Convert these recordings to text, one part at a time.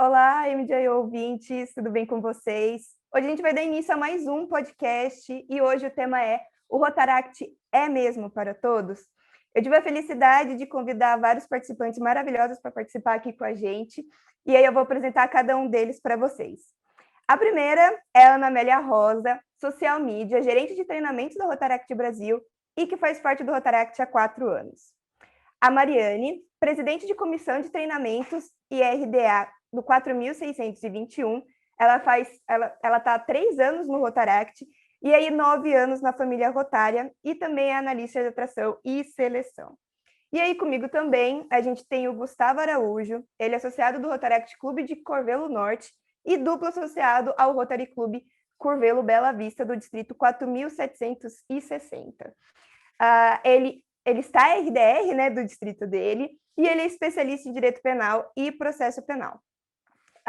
Olá, MJ ouvintes, tudo bem com vocês? Hoje a gente vai dar início a mais um podcast e hoje o tema é: o Rotaract é mesmo para todos? Eu tive a felicidade de convidar vários participantes maravilhosos para participar aqui com a gente e aí eu vou apresentar cada um deles para vocês. A primeira é a Ana Amélia Rosa, social media, gerente de treinamentos do Rotaract Brasil e que faz parte do Rotaract há 4 anos. A Mariane, presidente de comissão de treinamentos e RDA do 4621, ela está há 3 anos no Rotaract e aí 9 anos na família Rotária e também é analista de atração e seleção. E aí comigo também a gente tem o Gustavo Araújo, ele é associado do Rotaract Clube de Corvelo Norte e duplo associado ao Rotary Clube Curvelo Bela Vista do distrito 4760. Ele está RDR, né, do distrito dele, e ele é especialista em direito penal e processo penal.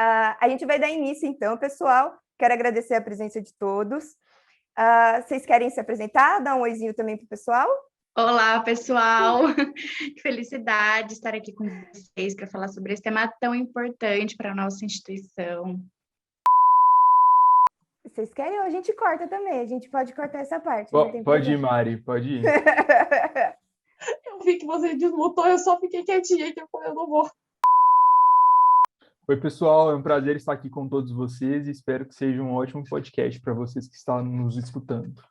A gente vai dar início, então, pessoal. Quero agradecer a presença de todos. Vocês querem se apresentar? Dar um oizinho também para o pessoal? Olá, pessoal! Que felicidade estar aqui com vocês para falar sobre esse tema tão importante para a nossa instituição. Vocês querem ou a gente corta também? A gente pode cortar essa parte. Pode ir, Mari, pode ir. Eu vi que você desmutou, eu só fiquei quietinha, que eu não vou. Oi, pessoal, é um prazer estar aqui com todos vocês e espero que seja um ótimo podcast para vocês que estão nos escutando.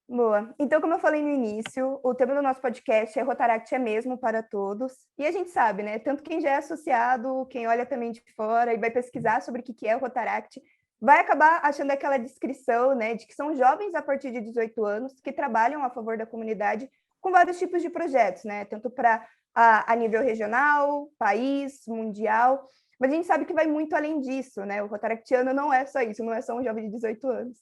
Boa. Então, como eu falei no início, o tema do nosso podcast é Rotaract é mesmo para todos. E a gente sabe, né? Tanto quem já é associado, quem olha também de fora e vai pesquisar sobre o que é o Rotaract, vai acabar achando aquela descrição, né, de que são jovens a partir de 18 anos que trabalham a favor da comunidade com vários tipos de projetos, né? Tanto para a nível regional, país, mundial. Mas a gente sabe que vai muito além disso, né? O Rotaractiano não é só isso, não é só um jovem de 18 anos.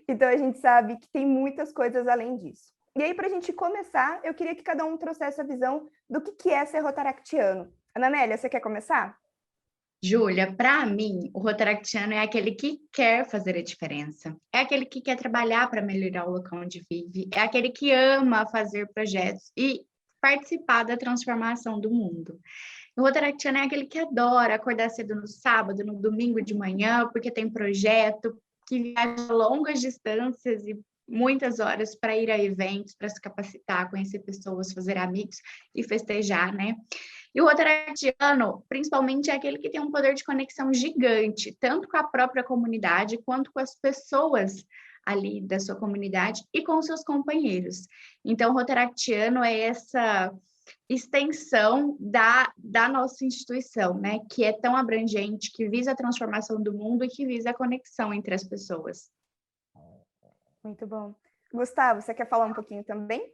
Então, a gente sabe que tem muitas coisas além disso. E aí, para a gente começar, eu queria que cada um trouxesse a visão do que é ser rotaractiano. Ana Amélia, você quer começar? Júlia, para mim, o rotaractiano é aquele que quer fazer a diferença. É aquele que quer trabalhar para melhorar o local onde vive. É aquele que ama fazer projetos e participar da transformação do mundo. O rotaractiano é aquele que adora acordar cedo no sábado, no domingo de manhã, porque tem projeto, que viaja longas distâncias e muitas horas para ir a eventos, para se capacitar, conhecer pessoas, fazer amigos e festejar, né? E o rotaractiano, principalmente, é aquele que tem um poder de conexão gigante, tanto com a própria comunidade, quanto com as pessoas ali da sua comunidade e com seus companheiros. Então, o rotaractiano é essa extensão da nossa instituição, né? Que é tão abrangente, que visa a transformação do mundo e que visa a conexão entre as pessoas. Muito bom. Gustavo, você quer falar um pouquinho também?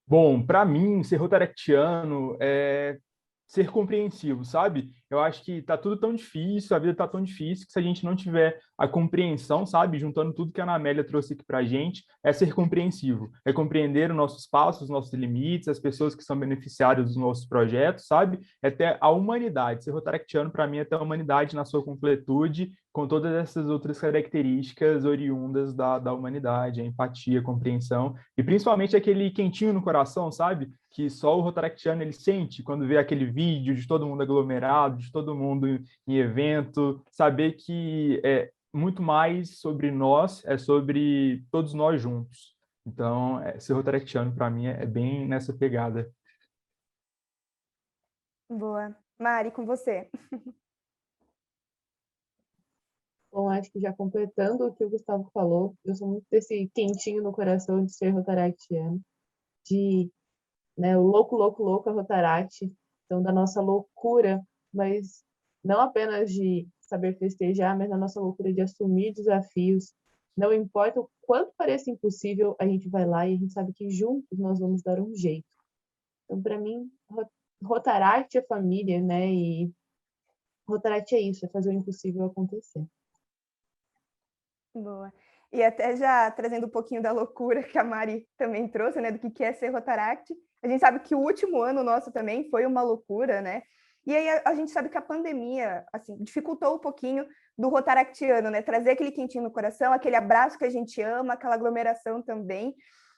Bom, para mim, ser rotaractiano é ser compreensivo, sabe? Eu acho que tá tudo tão difícil, a vida tá tão difícil, que se a gente não tiver a compreensão, sabe? Juntando tudo que a Ana Amélia trouxe aqui pra gente, é ser compreensivo. É compreender os nossos passos, os nossos limites, as pessoas que são beneficiárias dos nossos projetos, sabe? É ter a humanidade. Ser rotaractiano, para mim, é ter a humanidade na sua completude, com todas essas outras características oriundas da humanidade, a empatia, a compreensão, e principalmente aquele quentinho no coração, sabe? Que só o rotaractiano ele sente quando vê aquele vídeo de todo mundo aglomerado, de todo mundo em evento, saber que é muito mais sobre nós, é sobre todos nós juntos. Então, ser rotaractiano, para mim, é bem nessa pegada. Boa. Mari, com você. Bom, acho que já completando o que o Gustavo falou, eu sou muito desse quentinho no coração de ser rotaractiano, de, né, o louco, louco, louco é Rotaract, então da nossa loucura, mas não apenas de saber festejar, mas da nossa loucura de assumir desafios. Não importa o quanto pareça impossível, a gente vai lá e a gente sabe que juntos nós vamos dar um jeito. Então, para mim, Rotaract é família, né? E Rotaract é isso, é fazer o impossível acontecer. Boa. E até já trazendo um pouquinho da loucura que a Mari também trouxe, né, do que é ser Rotaract. A gente sabe que o último ano nosso também foi uma loucura, né? E aí a gente sabe que a pandemia, assim, dificultou um pouquinho do rotaractiano, né? Trazer aquele quentinho no coração, aquele abraço que a gente ama, aquela aglomeração também.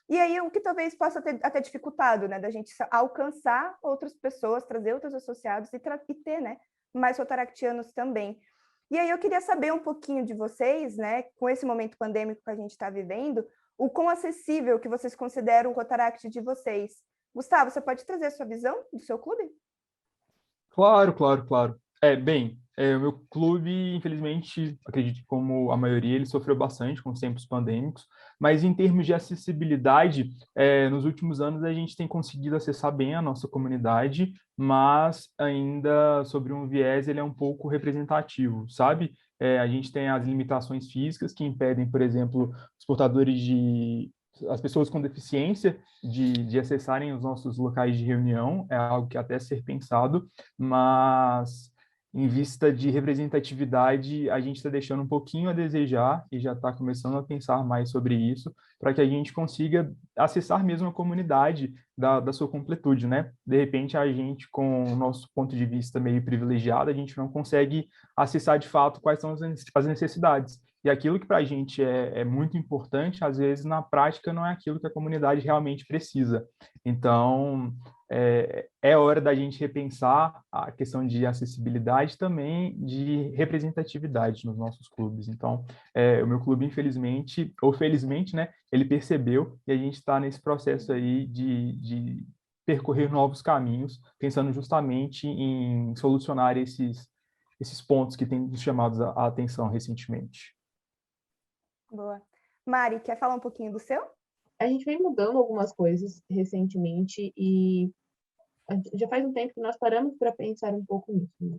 E aí o que talvez possa ter até dificultado, né, da gente alcançar outras pessoas, trazer outros associados e ter, né, mais rotaractianos também. E aí eu queria saber um pouquinho de vocês, né, com esse momento pandêmico que a gente está vivendo, o quão acessível que vocês consideram o Rotaract de vocês. Gustavo, você pode trazer a sua visão do seu clube? Claro, claro, claro. O meu clube, infelizmente, acredito que como a maioria, ele sofreu bastante com os tempos pandêmicos, mas em termos de acessibilidade, nos últimos anos a gente tem conseguido acessar bem a nossa comunidade, mas ainda sobre um viés ele é um pouco representativo, sabe? A gente tem as limitações físicas que impedem, por exemplo, os portadores de as pessoas com deficiência de acessarem os nossos locais de reunião, é algo que até ser pensado, mas em vista de representatividade, a gente está deixando um pouquinho a desejar e já está começando a pensar mais sobre isso, para que a gente consiga acessar mesmo a comunidade da sua completude, né? De repente, a gente, com o nosso ponto de vista meio privilegiado, a gente não consegue acessar de fato quais são as necessidades. E aquilo que para a gente é muito importante, às vezes, na prática, não é aquilo que a comunidade realmente precisa. Então, é hora da gente repensar a questão de acessibilidade também de representatividade nos nossos clubes. Então, o meu clube, infelizmente, ou felizmente, né, ele percebeu e a gente está nesse processo aí de percorrer novos caminhos, pensando justamente em solucionar esses pontos que têm nos chamado a atenção recentemente. Boa. Mari, quer falar um pouquinho do seu? A gente vem mudando algumas coisas recentemente e já faz um tempo que nós paramos para pensar um pouco nisso, né?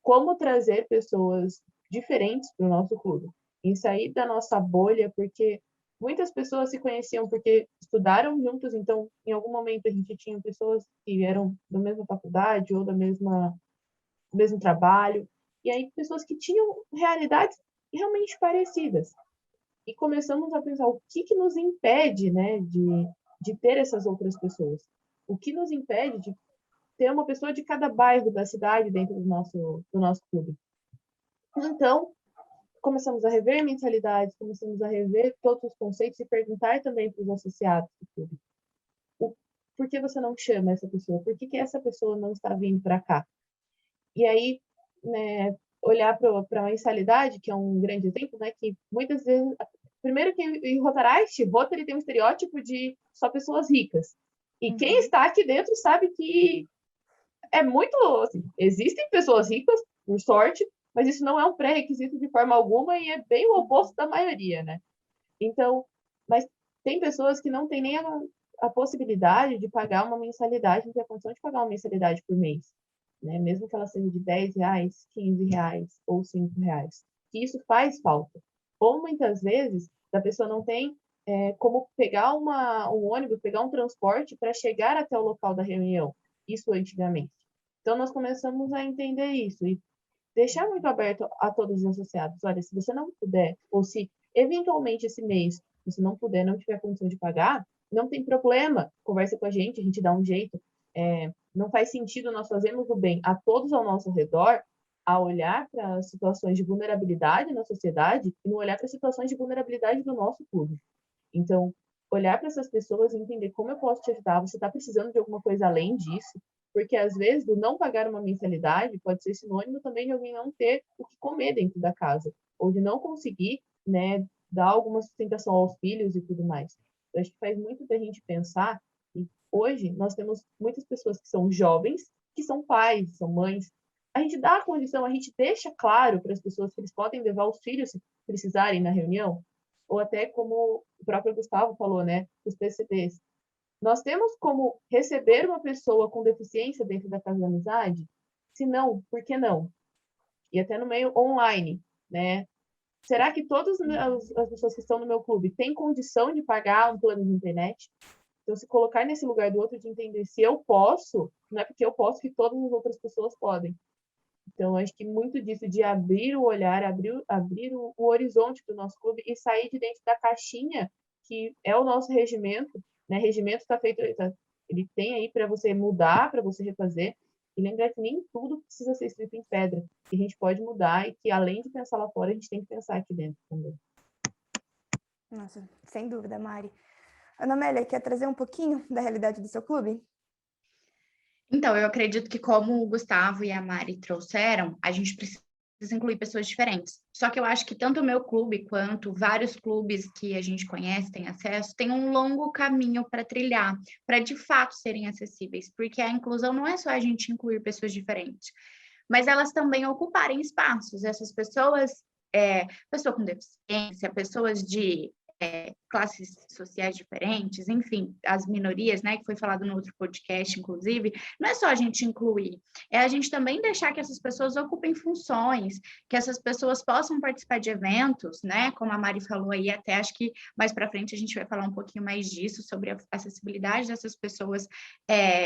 Como trazer pessoas diferentes para o nosso clube, em sair da nossa bolha, porque muitas pessoas se conheciam porque estudaram juntos, então em algum momento a gente tinha pessoas que eram da mesma faculdade ou do mesmo trabalho, e aí pessoas que tinham realidades realmente parecidas. E começamos a pensar o que nos impede, né, de ter essas outras pessoas. O que nos impede de ter uma pessoa de cada bairro da cidade dentro do nosso clube. Então, começamos a rever mensalidades, começamos a rever todos os conceitos e perguntar também para os associados do clube. Por que você não chama essa pessoa? Por que essa pessoa não está vindo para cá? E aí, né, olhar para a mensalidade, que é um grande exemplo, né, que muitas vezes... Primeiro que em Rotaract, Rotary tem um estereótipo de só pessoas ricas. E quem está aqui dentro sabe que é muito... Assim, existem pessoas ricas, por sorte, mas isso não é um pré-requisito de forma alguma e é bem o oposto da maioria, né? Então, mas tem pessoas que não têm nem a possibilidade de pagar uma mensalidade, não tem a condição de pagar uma mensalidade por mês, né? Mesmo que ela seja de R$10, R$15 ou R$5. Que isso faz falta. Ou muitas vezes a pessoa não tem como pegar um ônibus, pegar um transporte para chegar até o local da reunião. Isso antigamente. Então, nós começamos a entender isso e deixar muito aberto a todos os associados. Olha, se você não puder, ou se eventualmente esse mês você não puder, não tiver condição de pagar, não tem problema, conversa com a gente dá um jeito. Não faz sentido nós fazermos o bem a todos ao nosso redor, a olhar para as situações de vulnerabilidade na sociedade e não olhar para as situações de vulnerabilidade do nosso clube. Então, olhar para essas pessoas e entender como eu posso te ajudar, você está precisando de alguma coisa além disso, porque às vezes o não pagar uma mensalidade pode ser sinônimo também de alguém não ter o que comer dentro da casa, ou de não conseguir, né, dar alguma sustentação aos filhos e tudo mais. Eu acho que faz muito da gente pensar, e hoje nós temos muitas pessoas que são jovens, que são pais, são mães. A gente dá a condição, a gente deixa claro para as pessoas que eles podem levar os filhos se precisarem na reunião, ou até como o próprio Gustavo falou, né, os PCDs. Nós temos como receber uma pessoa com deficiência dentro da Casa da Amizade? Se não, por que não? E até no meio online, né? Será que todas as pessoas que estão no meu clube têm condição de pagar um plano de internet? Então, se colocar nesse lugar do outro, de entender se eu posso, não é porque eu posso que todas as outras pessoas podem. Então, acho que muito disso de abrir o olhar, abrir o horizonte do nosso clube e sair de dentro da caixinha que é o nosso regimento, né? Regimento está feito, ele tem aí para você mudar, para você refazer, e lembrar que nem tudo precisa ser escrito em pedra, que a gente pode mudar e que além de pensar lá fora, a gente tem que pensar aqui dentro também. Nossa, sem dúvida, Mari. Ana Amélia, quer trazer um pouquinho da realidade do seu clube? Então, eu acredito que como o Gustavo e a Mari trouxeram, a gente precisa incluir pessoas diferentes. Só que eu acho que tanto o meu clube quanto vários clubes que a gente conhece, tem acesso, tem um longo caminho para trilhar, para de fato serem acessíveis, porque a inclusão não é só a gente incluir pessoas diferentes, mas elas também ocuparem espaços. Essas pessoas, pessoa com deficiência, pessoas de classes sociais diferentes, enfim, as minorias, né, que foi falado no outro podcast, inclusive, não é só a gente incluir, é a gente também deixar que essas pessoas ocupem funções, que essas pessoas possam participar de eventos, né, como a Mari falou aí, até acho que mais para frente a gente vai falar um pouquinho mais disso, sobre a acessibilidade dessas pessoas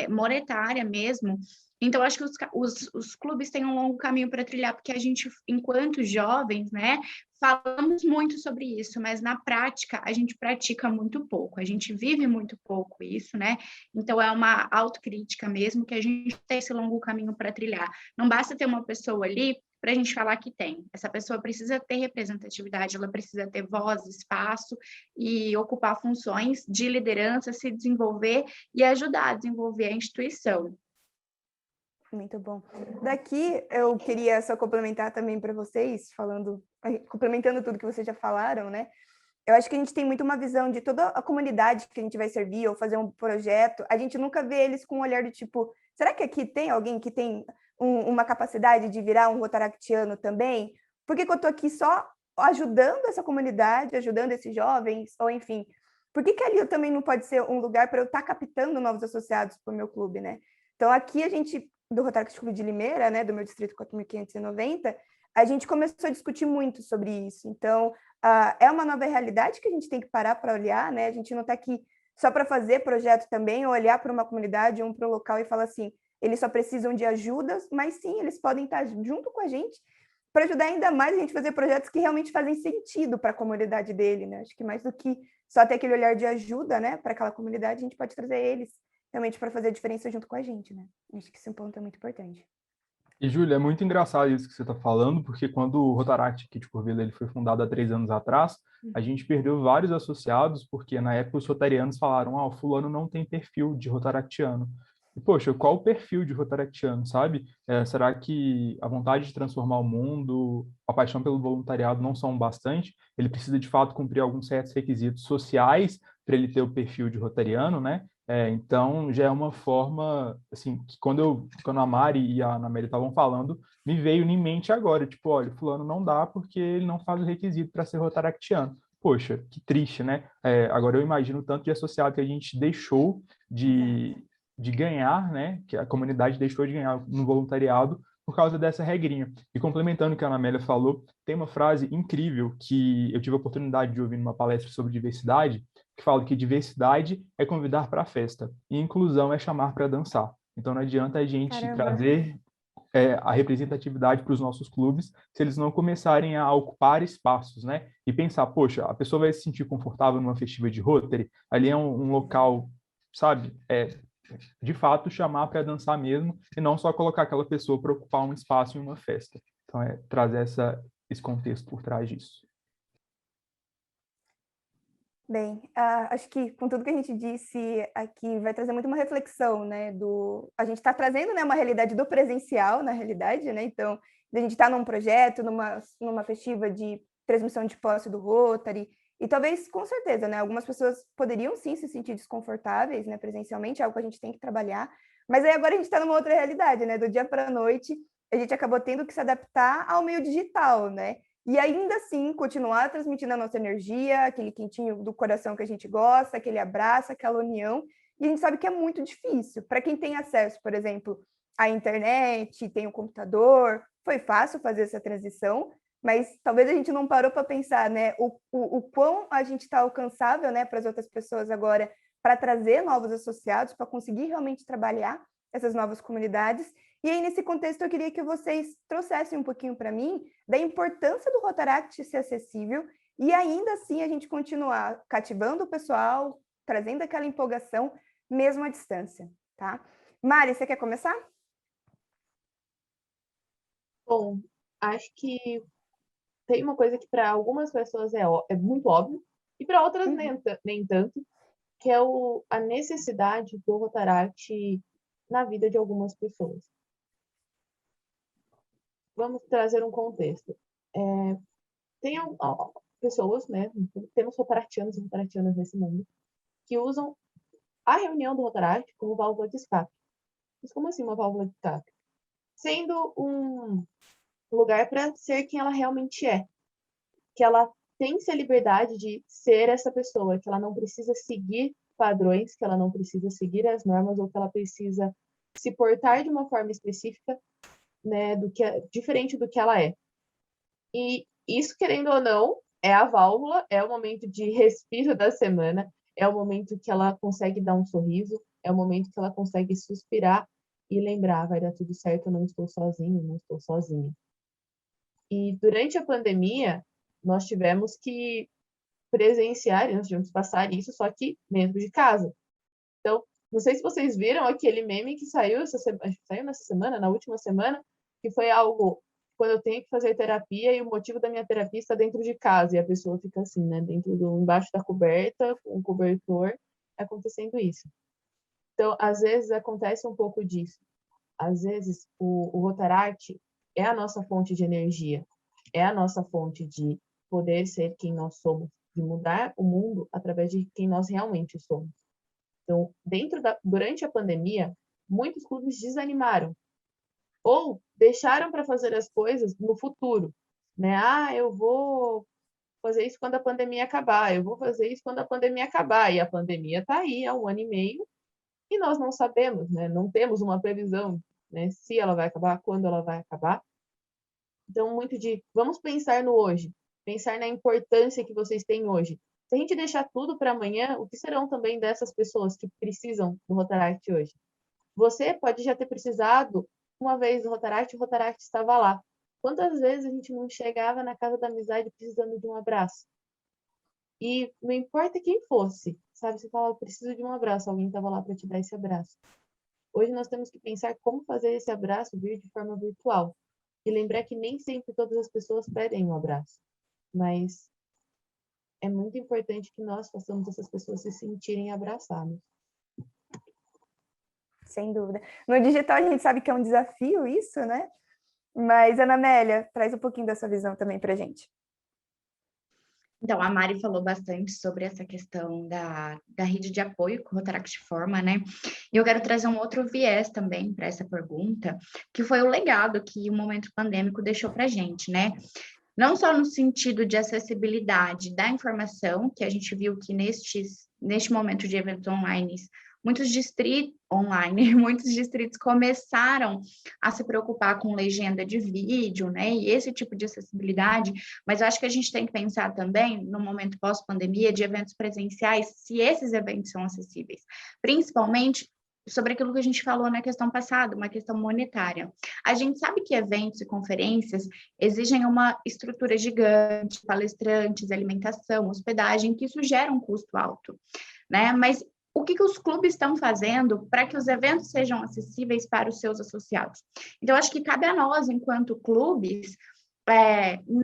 monetária mesmo. Então, acho que os clubes têm um longo caminho para trilhar, porque a gente, enquanto jovens, né, falamos muito sobre isso, mas na prática a gente pratica muito pouco, a gente vive muito pouco isso, né? Então é uma autocrítica mesmo que a gente tem esse longo caminho para trilhar. Não basta ter uma pessoa ali para a gente falar que tem. Essa pessoa precisa ter representatividade, ela precisa ter voz, espaço e ocupar funções de liderança, se desenvolver e ajudar a desenvolver a instituição. Muito bom. Daqui eu queria só complementar também para vocês, complementando tudo que vocês já falaram, né? Eu acho que a gente tem muito uma visão de toda a comunidade que a gente vai servir ou fazer um projeto. A gente nunca vê eles com um olhar do tipo, será que aqui tem alguém que tem uma capacidade de virar um rotaractiano também? Por que eu estou aqui só ajudando essa comunidade, ajudando esses jovens, ou enfim, por que ali eu também não pode ser um lugar para eu estar captando novos associados para o meu clube, né? Então, aqui a gente, do Rotaract Clube de Limeira, né, do meu distrito 4.590, a gente começou a discutir muito sobre isso. Então, é uma nova realidade que a gente tem que parar para olhar, né? A gente não está aqui só para fazer projeto também, ou olhar para uma comunidade ou para um local e falar assim, eles só precisam de ajudas, mas sim, eles podem estar junto com a gente para ajudar ainda mais a gente a fazer projetos que realmente fazem sentido para a comunidade dele, né? Acho que mais do que só ter aquele olhar de ajuda, né, para aquela comunidade, a gente pode trazer eles realmente para fazer a diferença junto com a gente, né? Acho que esse ponto é muito importante. E, Júlia, é muito engraçado isso que você está falando, porque quando o Rotaract aqui de Corvila ele foi fundado há 3 anos atrás, a gente perdeu vários associados, porque na época os rotarianos falaram, o fulano não tem perfil de rotaractiano. E, poxa, qual o perfil de rotaractiano, sabe? Será que a vontade de transformar o mundo, a paixão pelo voluntariado não são bastante? Ele precisa, de fato, cumprir alguns certos requisitos sociais para ele ter o perfil de rotariano, né? Então, já é uma forma, assim, que quando a Mari e a Ana Amélia estavam falando, me veio em mente agora, tipo, olha, fulano não dá porque ele não faz o requisito para ser rotaractiano. Poxa, que triste, né? Agora eu imagino o tanto de associado que a gente deixou de ganhar, né? Que a comunidade deixou de ganhar no voluntariado por causa dessa regrinha. E complementando o que a Ana Amélia falou, tem uma frase incrível que eu tive a oportunidade de ouvir numa palestra sobre diversidade, que fala que diversidade é convidar para a festa e inclusão é chamar para dançar. Então não adianta a gente trazer a representatividade para os nossos clubes se eles não começarem a ocupar espaços, né? E pensar, poxa, a pessoa vai se sentir confortável numa festiva de Rotary, ali é um local, sabe? De fato, chamar para dançar mesmo e não só colocar aquela pessoa para ocupar um espaço em uma festa. Então, trazer esse contexto por trás disso. Bem, acho que com tudo que a gente disse aqui vai trazer muito uma reflexão, né? A gente está trazendo, né, uma realidade do presencial, na realidade, né? Então, a gente está num projeto, numa festiva de transmissão de posse do Rotary, e talvez, com certeza, né? Algumas pessoas poderiam sim se sentir desconfortáveis, né, presencialmente, é algo que a gente tem que trabalhar, mas aí agora a gente está numa outra realidade, né? Do dia para a noite, a gente acabou tendo que se adaptar ao meio digital, né? E ainda assim, continuar transmitindo a nossa energia, aquele quentinho do coração que a gente gosta, aquele abraço, aquela união. E a gente sabe que é muito difícil. Para quem tem acesso, por exemplo, à internet, tem o computador, foi fácil fazer essa transição, mas talvez a gente não parou para pensar, né, o quão a gente está alcançável, né, para as outras pessoas agora, para trazer novos associados, para conseguir realmente trabalhar essas novas comunidades. E aí, nesse contexto, eu queria que vocês trouxessem um pouquinho para mim da importância do Rotaract ser acessível e ainda assim a gente continuar cativando o pessoal, trazendo aquela empolgação, mesmo à distância, tá? Mari, você quer começar? Bom, acho que tem uma coisa que para algumas pessoas é muito óbvio e para outras nem tanto, que é a necessidade do Rotaract na vida de algumas pessoas. Vamos trazer um contexto. Tem pessoas, né? Temos rotaractianos e rotaractianas nesse mundo, que usam a reunião do Rotaract como válvula de escape. Mas como assim uma válvula de escape? Sendo um lugar para ser quem ela realmente é. Que ela tem-se a liberdade de ser essa pessoa, que ela não precisa seguir padrões, que ela não precisa seguir as normas, ou que ela precisa se portar de uma forma específica, né, diferente do que ela é. E isso, querendo ou não, é a válvula, é o momento de respiro da semana, é o momento que ela consegue dar um sorriso, é o momento que ela consegue suspirar e lembrar, vai dar tudo certo, eu não estou sozinho, não estou sozinha. E durante a pandemia, nós tivemos que presenciar, nós tivemos que passar isso, só que dentro de casa. Então, não sei se vocês viram aquele meme que saiu nessa semana, na última semana, que foi algo quando eu tenho que fazer terapia e o motivo da minha terapia está dentro de casa, e a pessoa fica assim, né, embaixo da coberta, com o cobertor, acontecendo isso. Então, às vezes acontece um pouco disso. Às vezes o Rotaract é a nossa fonte de energia, é a nossa fonte de poder ser quem nós somos, de mudar o mundo através de quem nós realmente somos. Então, durante a pandemia, muitos clubes desanimaram ou deixaram para fazer as coisas no futuro, né? Eu vou fazer isso quando a pandemia acabar, eu vou fazer isso quando a pandemia acabar, e a pandemia está aí há 1 ano e meio, e nós não sabemos, né? Não temos uma previsão, né? Se ela vai acabar, quando ela vai acabar. Então, muito de vamos pensar no hoje, pensar na importância que vocês têm hoje. Se a gente deixar tudo para amanhã, o que serão também dessas pessoas que precisam do Rotaract hoje? Você pode já ter precisado uma vez do Rotaract, o Rotaract estava lá. Quantas vezes a gente não chegava na casa da amizade precisando de um abraço? E não importa quem fosse, sabe? Você falava, preciso de um abraço, alguém estava lá para te dar esse abraço. Hoje nós temos que pensar como fazer esse abraço vir de forma virtual. E lembrar que nem sempre todas as pessoas pedem um abraço. Mas é muito importante que nós façamos essas pessoas se sentirem abraçadas. Sem dúvida. No digital a gente sabe que é um desafio isso, né? Mas, Ana Amélia, traz um pouquinho da sua visão também para a gente. Então, a Mari falou bastante sobre essa questão da rede de apoio que o Rotaract forma, né? E eu quero trazer um outro viés também para essa pergunta, que foi o legado que o momento pandêmico deixou para a gente, né? Não só no sentido de acessibilidade da informação, que a gente viu que neste momento de eventos online, muitos distritos começaram a se preocupar com legenda de vídeo, né, e esse tipo de acessibilidade, mas eu acho que a gente tem que pensar também, no momento pós-pandemia, de eventos presenciais, se esses eventos são acessíveis, principalmente sobre aquilo que a gente falou na questão passada, uma questão monetária. A gente sabe que eventos e conferências exigem uma estrutura gigante, palestrantes, alimentação, hospedagem, que isso gera um custo alto, né? Mas o que os clubes estão fazendo para que os eventos sejam acessíveis para os seus associados? Então, acho que cabe a nós, enquanto clubes,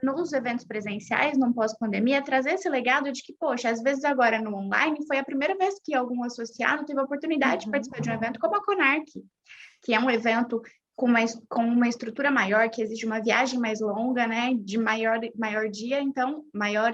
nos eventos presenciais, no pós-pandemia, trazer esse legado de que, poxa, às vezes agora no online foi a primeira vez que algum associado teve a oportunidade de participar de um evento como a Conarc, que é um evento com uma estrutura maior, que exige uma viagem mais longa, né, de maior dia, então, maior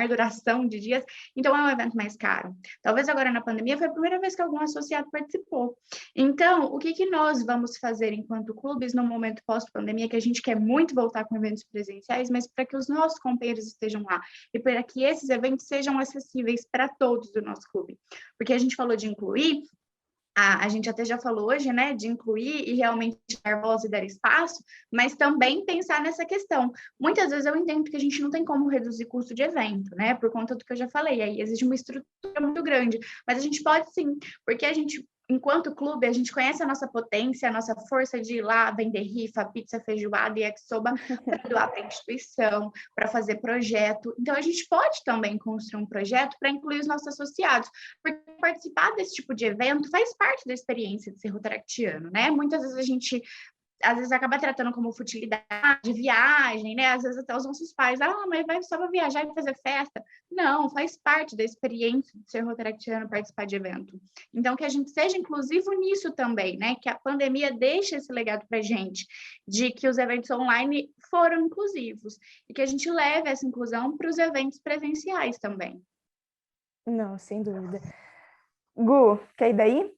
duração de dias, então é um evento mais caro. Talvez agora na pandemia foi a primeira vez que algum associado participou. Então, o que nós vamos fazer enquanto clubes no momento pós-pandemia, que a gente quer muito voltar com eventos presenciais, mas para que os nossos companheiros estejam lá, e para que esses eventos sejam acessíveis para todos do nosso clube. Porque a gente falou de incluir, a gente até já falou hoje, né, de incluir e realmente dar voz e dar espaço, mas também pensar nessa questão. Muitas vezes eu entendo que a gente não tem como reduzir custo de evento, né, por conta do que eu já falei, aí exige uma estrutura muito grande, mas a gente pode sim, porque a gente, enquanto clube, a gente conhece a nossa potência, a nossa força de ir lá vender rifa, pizza, feijoada e yakisoba para doar para a instituição, para fazer projeto. Então, a gente pode também construir um projeto para incluir os nossos associados, porque participar desse tipo de evento faz parte da experiência de ser rotaractiano, né? Muitas vezes a gente às vezes acaba tratando como futilidade, viagem, né? Às vezes até os nossos pais, mas vai só para viajar e fazer festa. Não, faz parte da experiência de ser rotaractiano participar de evento. Então, que a gente seja inclusivo nisso também, né? Que a pandemia deixa esse legado para a gente, de que os eventos online foram inclusivos e que a gente leve essa inclusão para os eventos presenciais também. Não, sem dúvida. Gu, quer ir daí?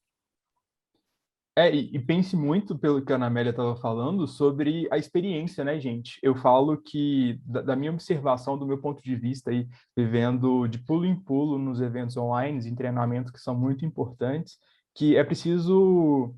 E pense muito pelo que a Ana Amélia estava falando sobre a experiência, né, gente? Eu falo que, da minha observação, do meu ponto de vista, aí, vivendo de pulo em pulo nos eventos online, em treinamentos que são muito importantes, que é preciso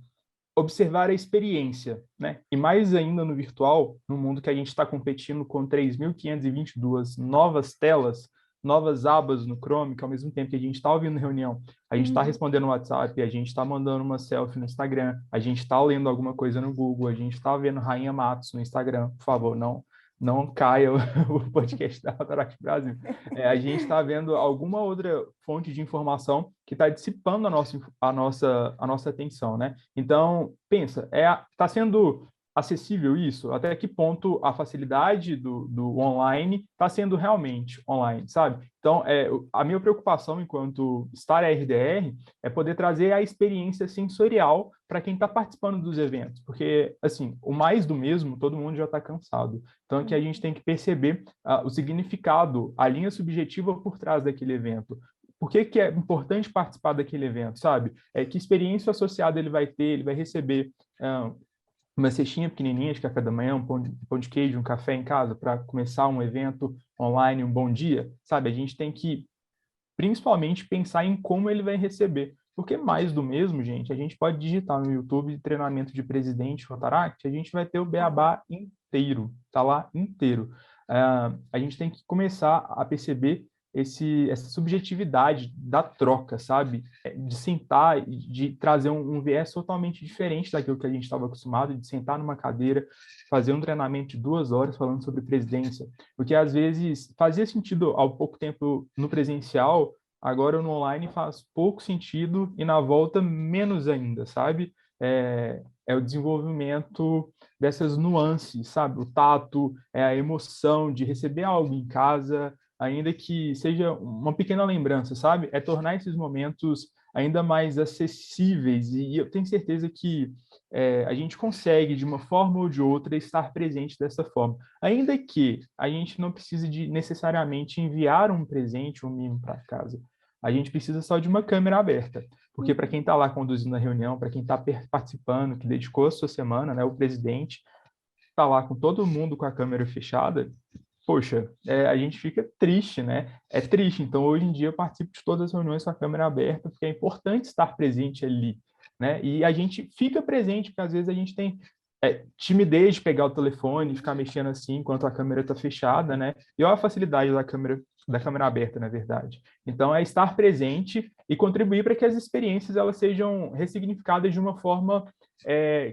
observar a experiência, né? E mais ainda no virtual, no mundo que a gente está competindo com 3.522 novas telas, novas abas no Chrome, que ao mesmo tempo que a gente está ouvindo reunião, a gente está respondendo no WhatsApp, a gente está mandando uma selfie no Instagram, a gente está lendo alguma coisa no Google, a gente está vendo Rainha Matos no Instagram, por favor, não caia o podcast da Rotaract Brasil. A gente está vendo alguma outra fonte de informação que está dissipando a nossa atenção, né? Então, pensa, está sendo acessível isso? Até que ponto a facilidade do online está sendo realmente online, sabe? Então, a minha preocupação enquanto Star RDR é poder trazer a experiência sensorial para quem está participando dos eventos, porque, assim, o mais do mesmo, todo mundo já está cansado. Então, aqui a gente tem que perceber o significado, a linha subjetiva por trás daquele evento. Por que é importante participar daquele evento, sabe? Que experiência associada ele vai ter, ele vai receber uma cestinha pequenininha de café da manhã, um pão de queijo, um café em casa para começar um evento online, um bom dia, sabe? A gente tem que, principalmente, pensar em como ele vai receber. Porque mais do mesmo, gente, a gente pode digitar no YouTube treinamento de presidente Rotaract, a gente vai ter o beabá inteiro, tá lá inteiro. A gente tem que começar a perceber essa subjetividade da troca, sabe? De sentar e de trazer um viés totalmente diferente daquilo que a gente estava acostumado, de sentar numa cadeira, fazer um treinamento de 2 horas falando sobre presidência. Porque, às vezes, fazia sentido há pouco tempo no presencial, agora no online faz pouco sentido e na volta menos ainda, sabe? É o desenvolvimento dessas nuances, sabe? O tato, a emoção de receber algo em casa, ainda que seja uma pequena lembrança, sabe? É tornar esses momentos ainda mais acessíveis e eu tenho certeza que a gente consegue, de uma forma ou de outra, estar presente dessa forma. Ainda que a gente não precise de necessariamente enviar um presente, um mimo para casa. A gente precisa só de uma câmera aberta. Porque para quem está lá conduzindo a reunião, para quem está participando, que dedicou a sua semana, né, o presidente está lá com todo mundo com a câmera fechada, poxa, a gente fica triste, né? É triste. Então, hoje em dia, eu participo de todas as reuniões com a câmera aberta, porque é importante estar presente ali, né? E a gente fica presente, porque às vezes a gente tem timidez de pegar o telefone e ficar mexendo assim enquanto a câmera está fechada, né? E olha a facilidade da câmera aberta, na verdade. Então, é estar presente e contribuir para que as experiências elas sejam ressignificadas de uma forma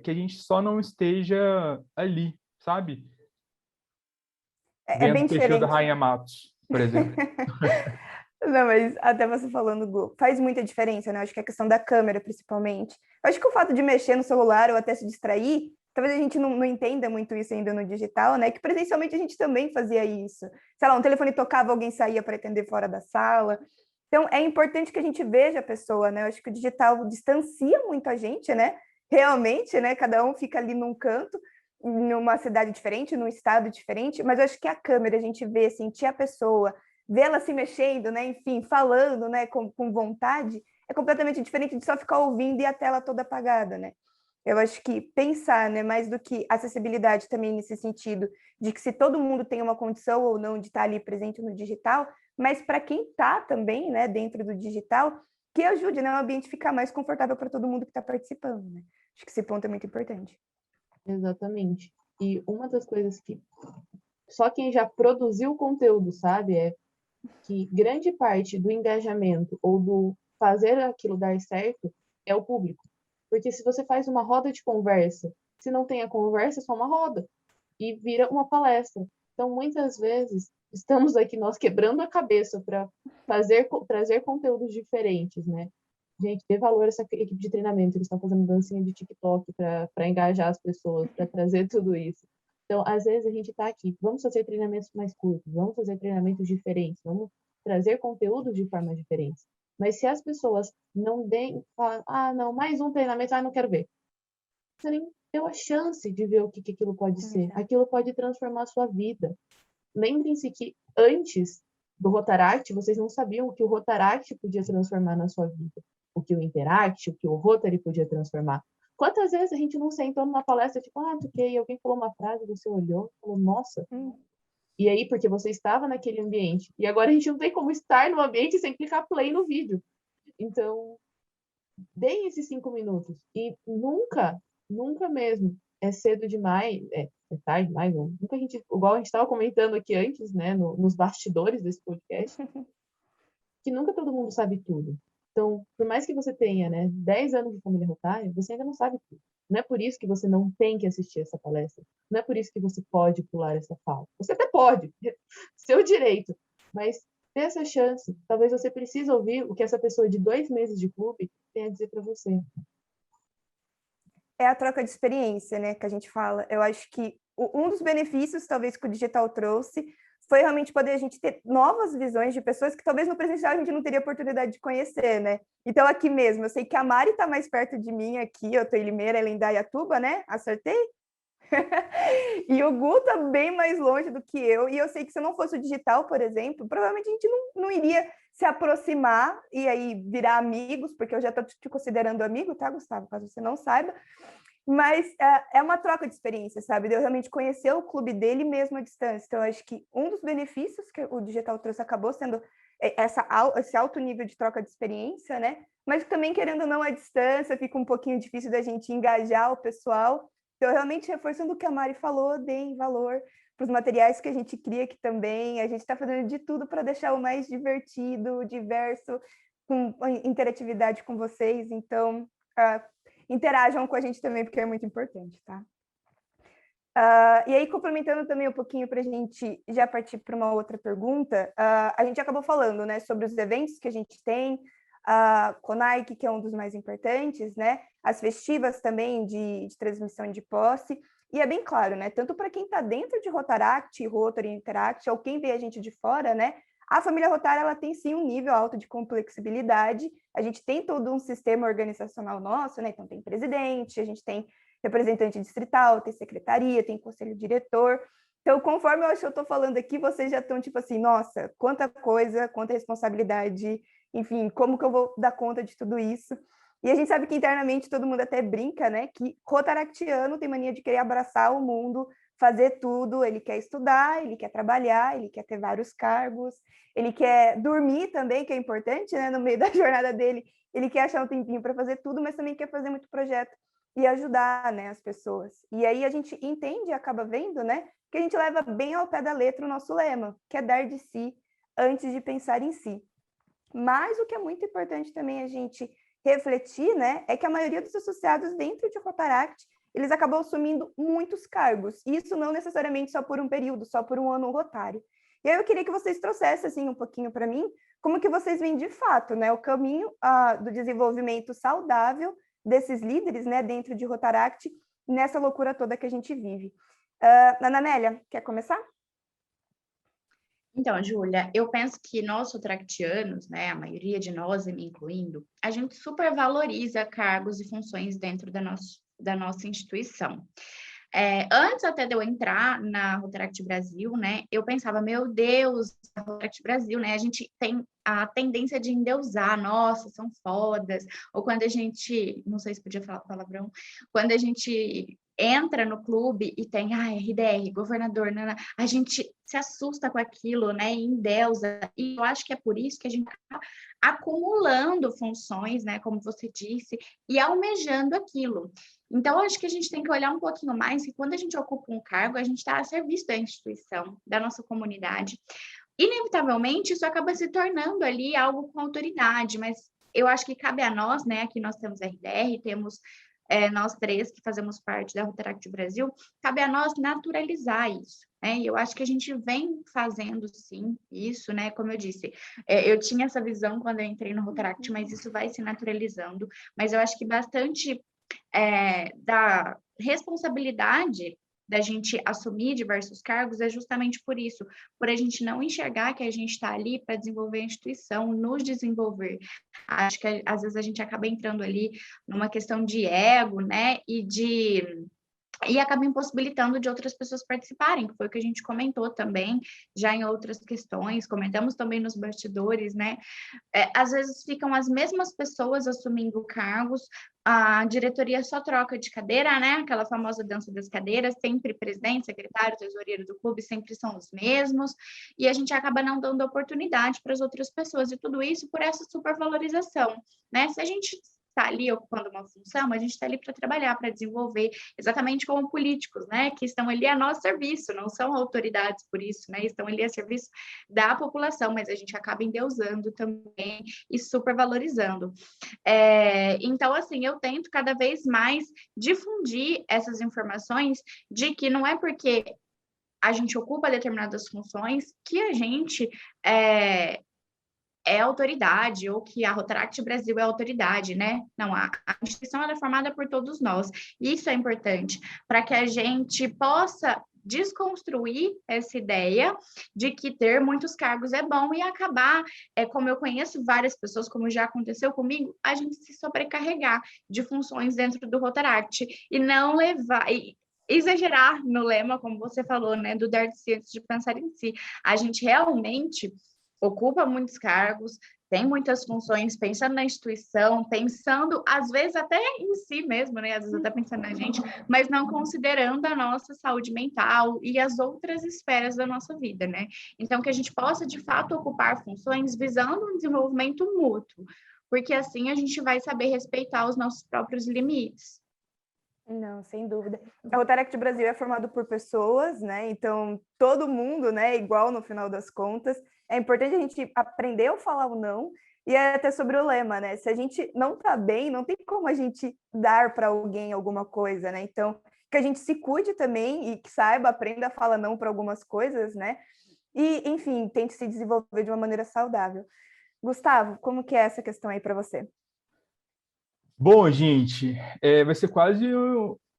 que a gente só não esteja ali, sabe? É bem o perfil da diferente. Rainha Matos, por exemplo. Não, mas até você falando, Gu, faz muita diferença, né? Eu acho que a questão da câmera, principalmente. Eu acho que o fato de mexer no celular ou até se distrair, talvez a gente não entenda muito isso ainda no digital, né? Que presencialmente a gente também fazia isso. Sei lá, um telefone tocava, alguém saía para atender fora da sala. Então, é importante que a gente veja a pessoa, né? Eu acho que o digital distancia muito a gente, né? Realmente, né? Cada um fica ali num canto, numa cidade diferente, num estado diferente, mas eu acho que a câmera, a gente vê, sentir a pessoa, vê-la se mexendo, né? Enfim, falando, né? Com vontade, é completamente diferente de só ficar ouvindo e a tela toda apagada, né? Eu acho que pensar, né, mais do que acessibilidade também nesse sentido, de que se todo mundo tem uma condição ou não de estar ali presente no digital, mas para quem está também, né, dentro do digital, que ajude, né, o ambiente ficar mais confortável para todo mundo que está participando, né? Acho que esse ponto é muito importante. Exatamente. E uma das coisas que só quem já produziu conteúdo sabe é que grande parte do engajamento ou do fazer aquilo dar certo é o público. Porque se você faz uma roda de conversa, se não tem a conversa, é só uma roda. E vira uma palestra. Então, muitas vezes, estamos aqui nós quebrando a cabeça para trazer conteúdos diferentes, né? gente, dê valor a essa equipe de treinamento, eles estão fazendo dancinha de TikTok para engajar as pessoas, para trazer tudo isso. Então, às vezes a gente está aqui, vamos fazer treinamentos mais curtos, vamos fazer treinamentos diferentes, vamos trazer conteúdos de formas diferentes. Mas se as pessoas não deem, falam, não, mais um treinamento, não quero ver. Você nem deu a chance de ver o que aquilo pode ser. Aquilo pode transformar a sua vida. Lembrem-se que antes do Rotaract, vocês não sabiam o que o Rotaract podia transformar na sua vida, o que o Interact, o que o Rotary podia transformar. Quantas vezes a gente não sentou numa palestra, tipo, toquei, alguém falou uma frase, você olhou, falou, nossa. E aí, porque você estava naquele ambiente. E agora a gente não tem como estar no ambiente sem clicar play no vídeo. Então, deem esses 5 minutos. E nunca mesmo é cedo demais, é tarde demais, não. Nunca a gente, igual a gente estava comentando aqui antes, né, nos bastidores desse podcast, que nunca todo mundo sabe tudo. Então, por mais que você tenha, né, 10 anos de família rotária, você ainda não sabe tudo. Não é por isso que você não tem que assistir essa palestra. Não é por isso que você pode pular essa fala. Você até pode, seu direito, mas dê essa chance. Talvez você precise ouvir o que essa pessoa de 2 meses de clube tem a dizer para você. É a troca de experiência, né, que a gente fala. Eu acho que um dos benefícios, talvez, que o digital trouxe foi realmente poder a gente ter novas visões de pessoas que talvez no presencial a gente não teria oportunidade de conhecer, né? Então, aqui mesmo, eu sei que a Mari está mais perto de mim aqui, eu estou em Limeira, ela em Indaiatuba, né? Acertei? E o Gu está bem mais longe do que eu, e eu sei que se não fosse o digital, por exemplo, provavelmente a gente não iria se aproximar e aí virar amigos, porque eu já estou te considerando amigo, tá, Gustavo? Caso você não saiba. Mas é uma troca de experiência, sabe? De eu realmente conhecer o clube dele mesmo à distância. Então, eu acho que um dos benefícios que o digital trouxe acabou sendo esse alto nível de troca de experiência, né? Mas também, querendo ou não, à distância, fica um pouquinho difícil da gente engajar o pessoal. Então, realmente, reforçando o que a Mari falou, deem valor para os materiais que a gente cria aqui também. A gente está fazendo de tudo para deixar o mais divertido, diverso, com interatividade com vocês. Então, interajam com a gente também, porque é muito importante, tá? E aí, complementando também um pouquinho para a gente já partir para uma outra pergunta, a gente acabou falando, né, sobre os eventos que a gente tem, a CONAIC, que é um dos mais importantes, né, as festivas também de transmissão de posse, e é bem claro, né, tanto para quem está dentro de Rotaract, Rotary Interact, ou quem vê a gente de fora, né, a família Rotária, ela tem sim um nível alto de complexibilidade, a gente tem todo um sistema organizacional nosso, né, então tem presidente, a gente tem representante distrital, tem secretaria, tem conselho diretor. Então, conforme eu acho que eu estou falando aqui, vocês já estão tipo assim, nossa, quanta coisa, quanta responsabilidade, enfim, como que eu vou dar conta de tudo isso? E a gente sabe que internamente todo mundo até brinca, né, que rotaractiano tem mania de querer abraçar o mundo, fazer tudo, ele quer estudar, ele quer trabalhar, ele quer ter vários cargos, ele quer dormir também, que é importante, né, no meio da jornada dele, ele quer achar um tempinho para fazer tudo, mas também quer fazer muito projeto e ajudar, né, as pessoas. E aí a gente entende e acaba vendo, né, que a gente leva bem ao pé da letra o nosso lema, que é dar de si antes de pensar em si. Mas o que é muito importante também a gente refletir, né, é que a maioria dos associados dentro de Rotaract, eles acabam assumindo muitos cargos. E isso não necessariamente só por um período, só por um ano rotário. E aí eu queria que vocês trouxessem assim, um pouquinho para mim, como que vocês veem de fato, né, o caminho do desenvolvimento saudável desses líderes, né, dentro de Rotaract, nessa loucura toda que a gente vive. Ana Amélia, quer começar? Então, Júlia, eu penso que nós rotaractianos, né, a maioria de nós, me incluindo, a gente supervaloriza cargos e funções dentro da nossa instituição. Antes até de eu entrar na Rotaract Brasil, né, eu pensava, meu Deus, a Rotaract Brasil, né, a gente tem a tendência de endeusar, nossa, são fodas, ou quando a gente, não sei se podia falar palavrão, quando a gente entra no clube e tem, RDR, governador, a gente se assusta com aquilo, né, e endeusa, e eu acho que é por isso que a gente está acumulando funções, né, como você disse, e almejando aquilo. Então, acho que a gente tem que olhar um pouquinho mais que quando a gente ocupa um cargo, a gente está a serviço da instituição, da nossa comunidade. Inevitavelmente, isso acaba se tornando ali algo com autoridade, mas eu acho que cabe a nós, né, aqui nós temos RDR, temos nós três que fazemos parte da Rotaract Brasil, cabe a nós naturalizar isso. E eu acho que a gente vem fazendo, sim, isso, né? Como eu disse, eu tinha essa visão quando eu entrei no Rotaract, mas isso vai se naturalizando. Mas eu acho que bastante da responsabilidade da gente assumir diversos cargos é justamente por isso, por a gente não enxergar que a gente está ali para desenvolver a instituição, nos desenvolver. Acho que às vezes a gente acaba entrando ali numa questão de ego, né? E acaba impossibilitando de outras pessoas participarem, que foi o que a gente comentou também, já em outras questões, comentamos também nos bastidores, né? Às vezes ficam as mesmas pessoas assumindo cargos, a diretoria só troca de cadeira, né? Aquela famosa dança das cadeiras, sempre presidente, secretário, tesoureiro do clube sempre são os mesmos, e a gente acaba não dando oportunidade para as outras pessoas, e tudo isso por essa supervalorização, né? Se a gente está ali ocupando uma função, a gente está ali para trabalhar, para desenvolver, exatamente como políticos, né, que estão ali a nosso serviço, não são autoridades por isso, né, estão ali a serviço da população, mas a gente acaba endeusando também e supervalorizando. Então, assim, eu tento cada vez mais difundir essas informações de que não é porque a gente ocupa determinadas funções que a gente é autoridade, ou que a Rotaract Brasil é autoridade, né? Não, a instituição é formada por todos nós. E isso é importante, para que a gente possa desconstruir essa ideia de que ter muitos cargos é bom e acabar, como eu conheço várias pessoas, como já aconteceu comigo, a gente se sobrecarregar de funções dentro do Rotaract e não levar... exagerar no lema, como você falou, né? Do dar de si antes de pensar em si. A gente realmente ocupa muitos cargos, tem muitas funções, pensando na instituição, pensando, às vezes, até em si mesmo, né? Às vezes até pensando na gente, mas não considerando a nossa saúde mental e as outras esferas da nossa vida, né? Então, que a gente possa, de fato, ocupar funções visando um desenvolvimento mútuo, porque assim a gente vai saber respeitar os nossos próprios limites. Não, sem dúvida. A Rotaract Brasil é formado por pessoas, né? Então, todo mundo, né, é igual no final das contas. É importante a gente aprender a falar o não, e até sobre o lema, né? Se a gente não tá bem, não tem como a gente dar para alguém alguma coisa, né? Então, que a gente se cuide também e que saiba, aprenda a falar não para algumas coisas, né? E, enfim, tente se desenvolver de uma maneira saudável. Gustavo, como que é essa questão aí para você? Bom, gente, vai ser quase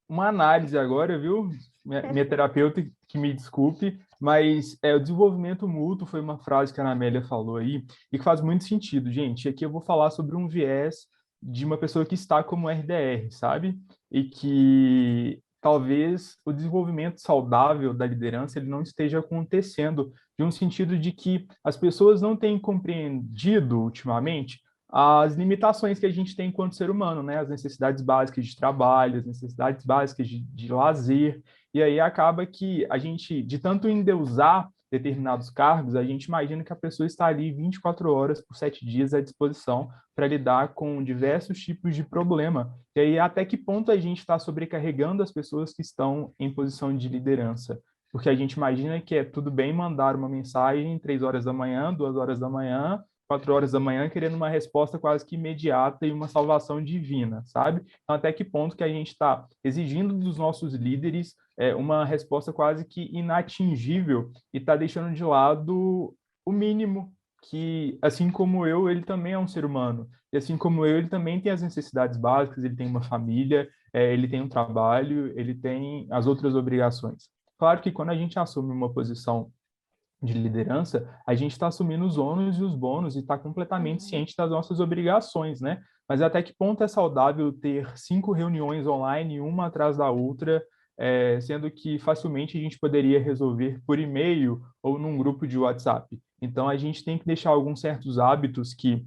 uma análise agora, viu? Minha terapeuta que me desculpe, mas o desenvolvimento mútuo foi uma frase que a Ana Amélia falou aí e que faz muito sentido, gente. Aqui eu vou falar sobre um viés de uma pessoa que está como RDR, sabe? E que talvez o desenvolvimento saudável da liderança ele não esteja acontecendo, de um sentido de que as pessoas não têm compreendido ultimamente as limitações que a gente tem enquanto ser humano, né? As necessidades básicas de trabalho, as necessidades básicas de lazer, e aí acaba que a gente, de tanto endeusar determinados cargos, a gente imagina que a pessoa está ali 24 horas por 7 dias à disposição para lidar com diversos tipos de problema. E aí até que ponto a gente está sobrecarregando as pessoas que estão em posição de liderança? Porque a gente imagina que é tudo bem mandar uma mensagem 3 horas da manhã, 2 horas da manhã, 4 horas da manhã, querendo uma resposta quase que imediata e uma salvação divina, sabe? Então, até que ponto que a gente está exigindo dos nossos líderes uma resposta quase que inatingível e está deixando de lado o mínimo, que, assim como eu, ele também é um ser humano. E assim como eu, ele também tem as necessidades básicas, ele tem uma família, ele tem um trabalho, ele tem as outras obrigações. Claro que quando a gente assume uma posição de liderança, a gente está assumindo os ônus e os bônus e está completamente ciente das nossas obrigações, né? Mas até que ponto é saudável ter 5 reuniões online, uma atrás da outra, sendo que facilmente a gente poderia resolver por e-mail ou num grupo de WhatsApp? Então, a gente tem que deixar alguns certos hábitos que,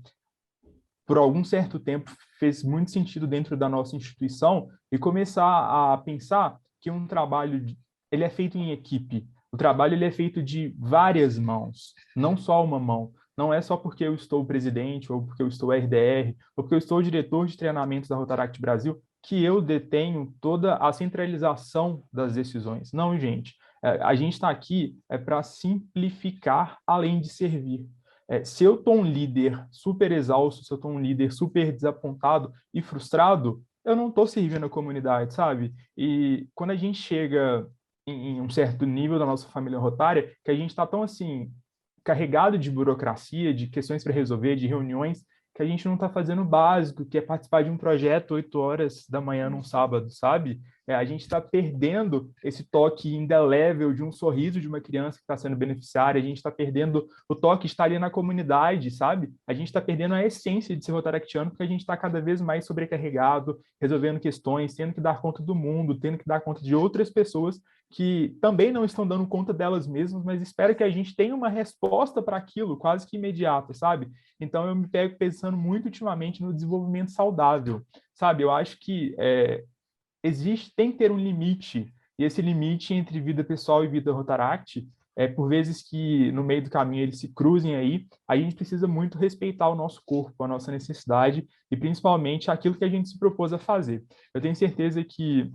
por algum certo tempo, fez muito sentido dentro da nossa instituição e começar a pensar que um trabalho ele é feito em equipe. O trabalho ele é feito de várias mãos, não só uma mão. Não é só porque eu estou presidente, ou porque eu estou RDR, ou porque eu estou diretor de treinamentos da Rotaract Brasil, que eu detenho toda a centralização das decisões. Não, gente. A gente está aqui para simplificar além de servir. Se eu estou um líder super exausto, se eu estou um líder super desapontado e frustrado, eu não estou servindo a comunidade, sabe? E quando a gente chega em um certo nível da nossa família rotária, que a gente está tão assim, carregado de burocracia, de questões para resolver, de reuniões, que a gente não está fazendo o básico, que é participar de um projeto 8 horas da manhã num sábado, sabe? A gente está perdendo esse toque indelével de um sorriso de uma criança que está sendo beneficiária, a gente está perdendo o toque de estar ali na comunidade, sabe? A gente está perdendo a essência de ser rotaractiano porque a gente está cada vez mais sobrecarregado, resolvendo questões, tendo que dar conta do mundo, tendo que dar conta de outras pessoas que também não estão dando conta delas mesmas, mas espera que a gente tenha uma resposta para aquilo quase que imediata, sabe? Então eu me pego pensando muito ultimamente no desenvolvimento saudável, sabe? Eu acho que tem que ter um limite, e esse limite entre vida pessoal e vida Rotaract, por vezes que no meio do caminho eles se cruzem aí, a gente precisa muito respeitar o nosso corpo, a nossa necessidade, e principalmente aquilo que a gente se propôs a fazer. Eu tenho certeza que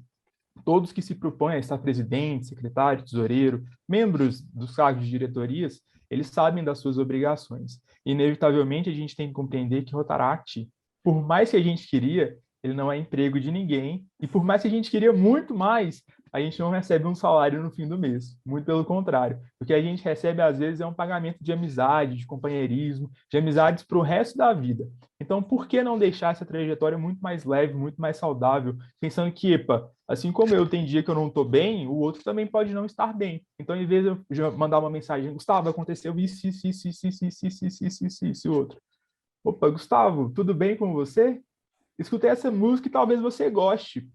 todos que se propõem a estar presidente, secretário, tesoureiro, membros dos cargos de diretorias, eles sabem das suas obrigações. Inevitavelmente, a gente tem que compreender que Rotaract, por mais que a gente queria, ele não é emprego de ninguém, e por mais que a gente queria muito mais, a gente não recebe um salário no fim do mês. Muito pelo contrário. O que a gente recebe, às vezes, é um pagamento de amizade, de companheirismo, de amizades para o resto da vida. Então, por que não deixar essa trajetória muito mais leve, muito mais saudável, pensando que, epa, assim como eu tem dia que eu não estou bem, o outro também pode não estar bem. Então, em vez de eu mandar uma mensagem, Gustavo, aconteceu isso, outro. Opa, Gustavo, tudo bem com você? Escutei essa música e talvez você goste.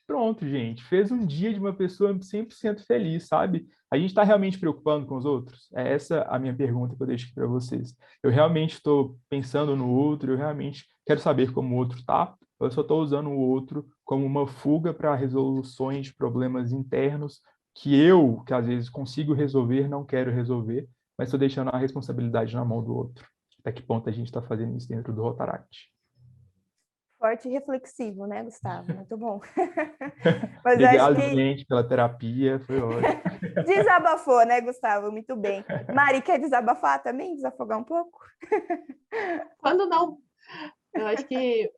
Pronto, gente. Fez um dia de uma pessoa 100% feliz, sabe? A gente está realmente preocupando com os outros? É essa a minha pergunta que eu deixo aqui para vocês. Eu realmente estou pensando no outro, eu realmente quero saber como o outro está, eu só estou usando o outro como uma fuga para resoluções de problemas internos que às vezes consigo resolver, não quero resolver, mas estou deixando a responsabilidade na mão do outro. Até que ponto a gente está fazendo isso dentro do Rotaract? Forte e reflexivo, né, Gustavo? Muito bom. Mas eu acho Obrigado, que gente, pela terapia, foi ótimo. desabafou, né, Gustavo? Muito bem. Mari, quer desabafar também? Desafogar um pouco? Quando não, eu acho que,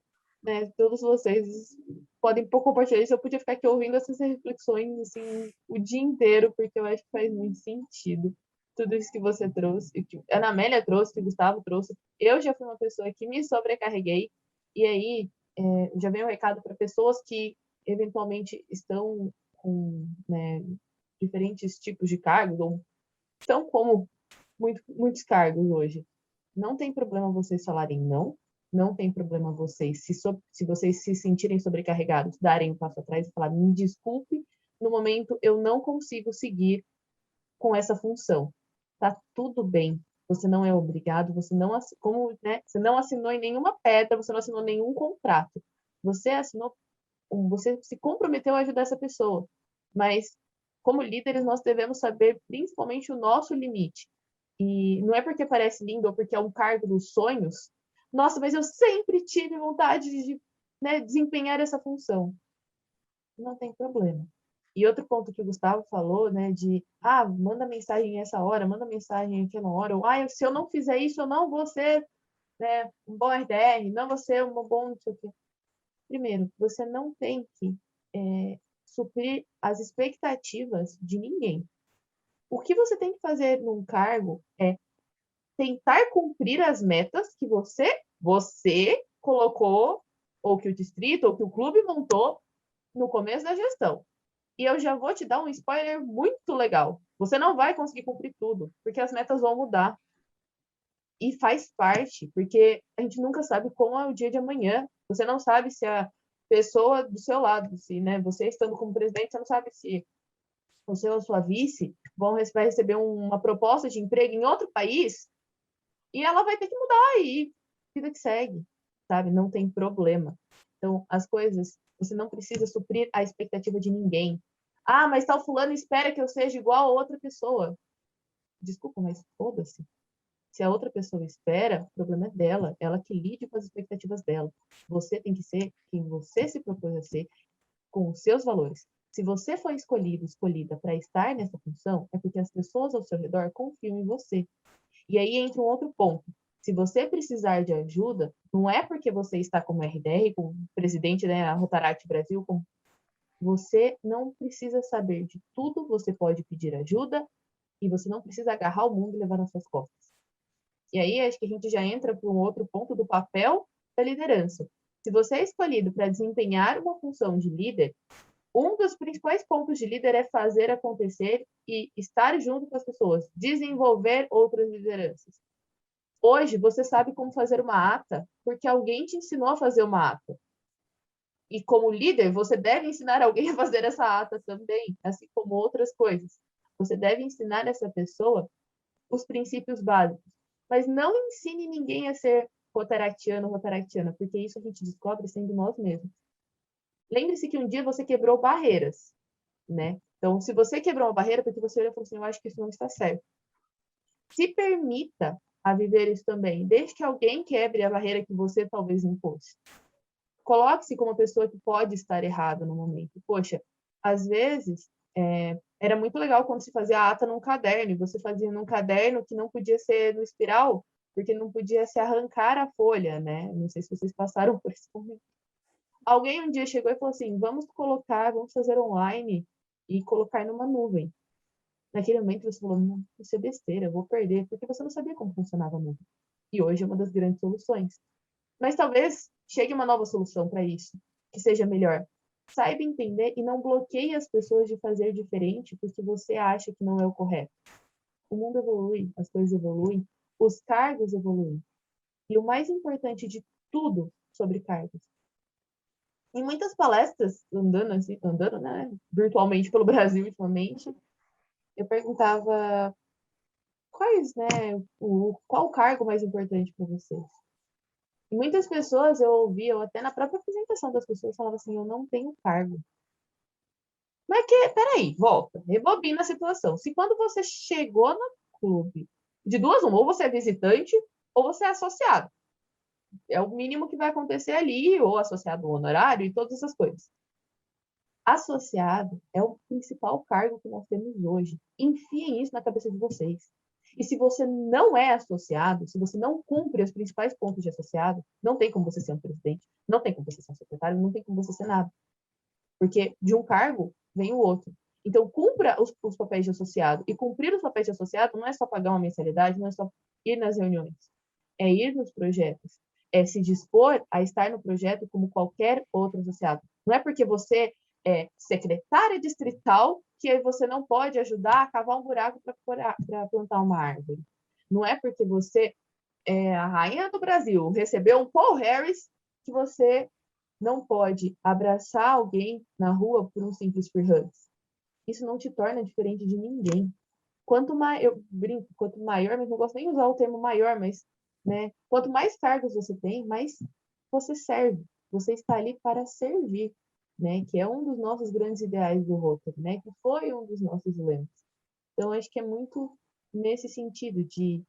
né, todos vocês podem compartilhar isso. Eu podia ficar aqui ouvindo essas reflexões assim o dia inteiro, porque eu acho que faz muito sentido. Tudo isso que você trouxe, que a Ana Amélia trouxe, que o Gustavo trouxe. Eu já fui uma pessoa que me sobrecarreguei, e aí já vem um recado para pessoas que eventualmente estão com, né, diferentes tipos de cargos, ou estão como muitos cargos hoje. Não tem problema vocês falarem não, não tem problema vocês, se vocês se sentirem sobrecarregados, darem um passo atrás e falar, me desculpe, no momento eu não consigo seguir com essa função. Tá tudo bem. Você não é obrigado, você não, como, né, você não assinou em nenhuma pedra, você não assinou nenhum contrato. Você assinou, você se comprometeu a ajudar essa pessoa. Mas, como líderes, nós devemos saber principalmente o nosso limite. E não é porque parece lindo ou porque é um cargo dos sonhos. Nossa, mas eu sempre tive vontade de, né, desempenhar essa função. Não tem problema. E outro ponto que o Gustavo falou, né, de, manda mensagem essa hora, manda mensagem aquela hora, ou, se eu não fizer isso, eu não vou ser, né, um bom RDR, não vou ser um bom não sei o quê. Primeiro, você não tem que suprir as expectativas de ninguém. O que você tem que fazer num cargo é tentar cumprir as metas que você colocou, ou que o distrito, ou que o clube montou no começo da gestão. E eu já vou te dar um spoiler muito legal. Você não vai conseguir cumprir tudo, porque as metas vão mudar. E faz parte, porque a gente nunca sabe como é o dia de amanhã. Você não sabe se a pessoa do seu lado, se, né, você estando como presidente, você não sabe se você ou sua vice vai receber uma proposta de emprego em outro país e ela vai ter que mudar e vida que segue, sabe? Não tem problema. Então, as coisas, você não precisa suprir a expectativa de ninguém. Mas tal fulano espera que eu seja igual a outra pessoa. Desculpa, mas foda-se. Se a outra pessoa espera, o problema é dela. Ela que lide com as expectativas dela. Você tem que ser quem você se propôs a ser, com os seus valores. Se você foi escolhida para estar nessa função, é porque as pessoas ao seu redor confiam em você. E aí entra um outro ponto. Se você precisar de ajuda, não é porque você está como RDR, como presidente da Rotaract Brasil, você não precisa saber de tudo, você pode pedir ajuda e você não precisa agarrar o mundo e levar nas suas costas. E aí acho que a gente já entra para um outro ponto do papel da liderança. Se você é escolhido para desempenhar uma função de líder, um dos principais pontos de líder é fazer acontecer e estar junto com as pessoas, desenvolver outras lideranças. Hoje, você sabe como fazer uma ata porque alguém te ensinou a fazer uma ata. E como líder, você deve ensinar alguém a fazer essa ata também, assim como outras coisas. Você deve ensinar essa pessoa os princípios básicos. Mas não ensine ninguém a ser rotaractiano ou rotaractiana, porque isso a gente descobre sendo nós mesmos. Lembre-se que um dia você quebrou barreiras, né? Então, se você quebrou uma barreira, porque você olhou e falou assim, eu acho que isso não está certo. Se permita a viver isso também. Desde que alguém quebre a barreira que você talvez impôs. Coloque-se como uma pessoa que pode estar errada no momento. Poxa, às vezes, era muito legal quando se fazia a ata num caderno, e você fazia num caderno que não podia ser no espiral, porque não podia se arrancar a folha, né? Não sei se vocês passaram por esse momento. Alguém um dia chegou e falou assim, vamos fazer online e colocar numa nuvem. Naquele momento você falou, não, isso é besteira, eu vou perder, porque você não sabia como funcionava a nuvem. E hoje é uma das grandes soluções. Mas talvez chegue uma nova solução para isso, que seja melhor. Saiba entender e não bloqueie as pessoas de fazer diferente porque você acha que não é o correto. O mundo evolui, as coisas evoluem, os cargos evoluem. E o mais importante de tudo sobre cargos. Em muitas palestras, andando, né, virtualmente pelo Brasil ultimamente, eu perguntava qual o cargo mais importante para vocês? E muitas pessoas eu ouvia, ou até na própria apresentação das pessoas, falavam assim, eu não tenho cargo. Mas peraí, volta, rebobina a situação. Se quando você chegou no clube, de duas uma, ou você é visitante, ou você é associado. É o mínimo que vai acontecer ali, ou associado ao honorário e todas essas coisas. Associado é o principal cargo que nós temos hoje. Enfiem isso na cabeça de vocês. E se você não é associado, se você não cumpre os principais pontos de associado, não tem como você ser um presidente, não tem como você ser um secretário, não tem como você ser nada. Porque de um cargo vem o outro. Então, cumpra os papéis de associado. E cumprir os papéis de associado não é só pagar uma mensalidade, não é só ir nas reuniões. É ir nos projetos. É se dispor a estar no projeto como qualquer outro associado. Não é porque você é secretária distrital que aí você não pode ajudar a cavar um buraco para plantar uma árvore. Não é porque você é a rainha do Brasil, recebeu um Paul Harris, que você não pode abraçar alguém na rua por um simples free hugs. Isso não te torna diferente de ninguém. Eu brinco, quanto maior, mas não gosto nem de usar o termo maior, mas né, quanto mais cargos você tem, mais você serve. Você está ali para servir, né? Que é um dos nossos grandes ideais do Rotary, né? Que foi um dos nossos lemas. Então, acho que é muito nesse sentido de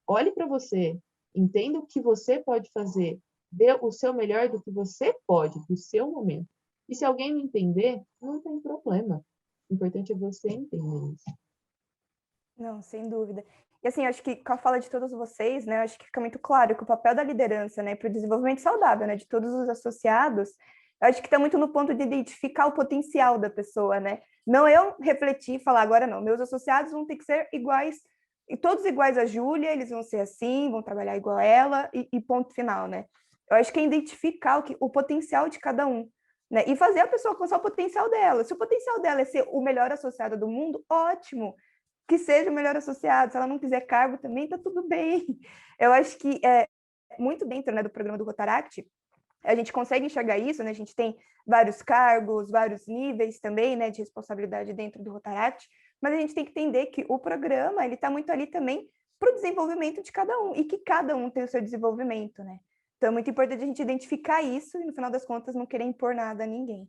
olhe para você, entenda o que você pode fazer, dê o seu melhor do que você pode, do seu momento. E se alguém não entender, não tem problema. O importante é você entender isso. Não, sem dúvida. E assim, acho que com a fala de todos vocês, né, acho que fica muito claro que o papel da liderança, né, para o desenvolvimento saudável, né, de todos os associados, eu acho que está muito no ponto de identificar o potencial da pessoa, né? Não eu refletir e falar, agora não, meus associados vão ter que ser iguais, e todos iguais a Júlia, eles vão ser assim, vão trabalhar igual a ela, e ponto final, né? Eu acho que é identificar o potencial de cada um, né? E fazer a pessoa alcançar o potencial dela. Se o potencial dela é ser o melhor associado do mundo, ótimo, que seja o melhor associado. Se ela não quiser cargo também, tá tudo bem. Eu acho que muito dentro, né, do programa do Rotaract, a gente consegue enxergar isso, né? A gente tem vários cargos, vários níveis também, né, de responsabilidade dentro do Rotaract, mas a gente tem que entender que o programa, ele está muito ali também para o desenvolvimento de cada um, e que cada um tem o seu desenvolvimento, né? Então é muito importante a gente identificar isso e, no final das contas, não querer impor nada a ninguém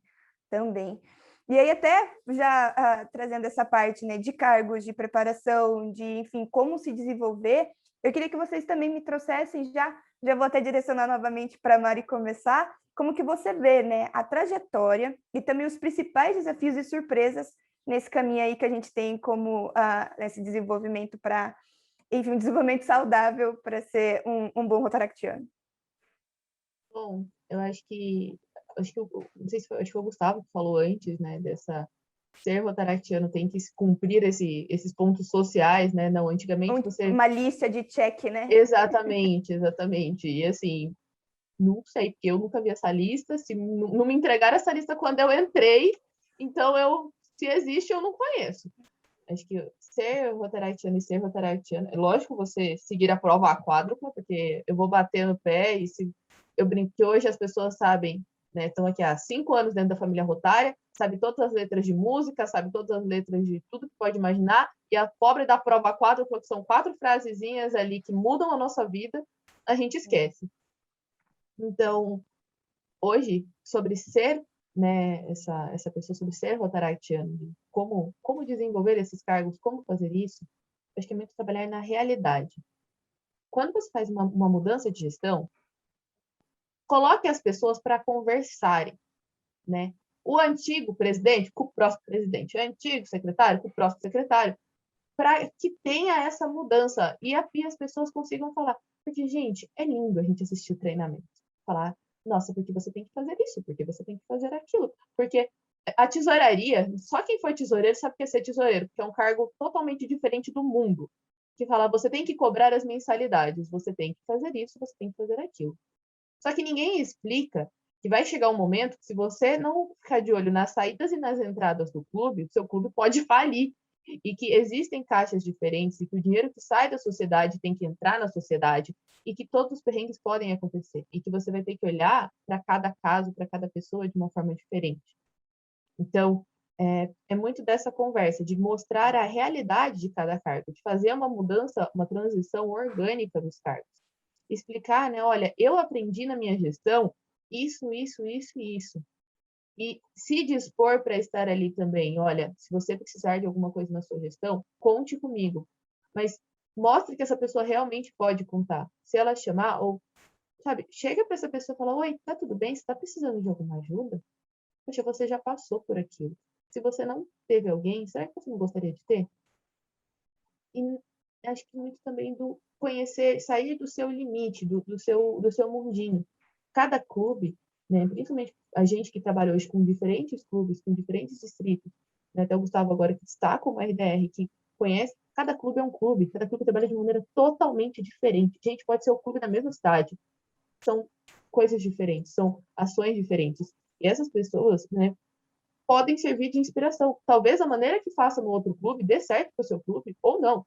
também. E aí, até já trazendo essa parte, né, de cargos, de preparação, de, enfim, como se desenvolver, eu queria que vocês também me trouxessem, já vou até direcionar novamente para a Mari começar, como que você vê, né, a trajetória e também os principais desafios e surpresas nesse caminho aí que a gente tem como esse desenvolvimento para enfim, um desenvolvimento saudável para ser um bom rotaractiano? Bom, eu acho que não sei se foi, acho que foi o Gustavo que falou antes, né, dessa ser rotaractiano tem que cumprir esses pontos sociais, né? Não, antigamente você Uma lista de check, né? exatamente, exatamente. E assim, não sei, porque eu nunca vi essa lista, se não me entregaram essa lista quando eu entrei, então se existe, eu não conheço. Acho que ser rotaractiano e ser rotaractiano, é lógico você seguir a prova a quádrupla, porque eu vou bater no pé e se eu brinco que hoje as pessoas sabem, né, estão aqui há 5 anos dentro da família Rotária, sabe todas as letras de música, sabe todas as letras de tudo que pode imaginar, e a pobre da prova a quádrupla, que são 4 frasezinhas ali que mudam a nossa vida, a gente esquece. Então, hoje, sobre ser, né, essa pessoa, sobre ser rotaractiano, como desenvolver esses cargos, como fazer isso, acho que é muito trabalhar na realidade. Quando você faz uma mudança de gestão, coloque as pessoas para conversarem, né? O antigo presidente com o próximo presidente, o antigo secretário com o próximo secretário, para que tenha essa mudança e as pessoas consigam falar. Porque, gente, é lindo a gente assistir o treinamento. Falar, nossa, porque você tem que fazer isso, porque você tem que fazer aquilo. Porque a tesouraria, só quem foi tesoureiro sabe o que é ser tesoureiro, porque é um cargo totalmente diferente do mundo. Que fala, você tem que cobrar as mensalidades, você tem que fazer isso, você tem que fazer aquilo. Só que ninguém explica que vai chegar um momento que se você não ficar de olho nas saídas e nas entradas do clube, o seu clube pode falir e que existem caixas diferentes e que o dinheiro que sai da sociedade tem que entrar na sociedade e que todos os perrengues podem acontecer e que você vai ter que olhar para cada caso, para cada pessoa de uma forma diferente. Então, é muito dessa conversa, de mostrar a realidade de cada cargo, de fazer uma mudança, uma transição orgânica dos cargos. Explicar, né? Olha, eu aprendi na minha gestão isso, isso, isso e isso. E se dispor para estar ali também. Olha, se você precisar de alguma coisa na sua gestão, conte comigo. Mas mostre que essa pessoa realmente pode contar. Se ela chamar, ou, sabe, chega para essa pessoa e fala: Oi, tá tudo bem? Você está precisando de alguma ajuda? Poxa, você já passou por aquilo. Se você não teve alguém, será que você não gostaria de ter? E acho que muito também do conhecer, sair do seu limite, do seu mundinho. Cada clube, né, principalmente a gente que trabalha hoje com diferentes clubes, com diferentes distritos, né, até o Gustavo agora que está como RDR, que conhece, cada clube é um clube, cada clube trabalha de maneira totalmente diferente. Gente, pode ser o clube da mesma cidade, são coisas diferentes, são ações diferentes. E essas pessoas, né, podem servir de inspiração. Talvez a maneira que faça no outro clube dê certo para o seu clube ou não,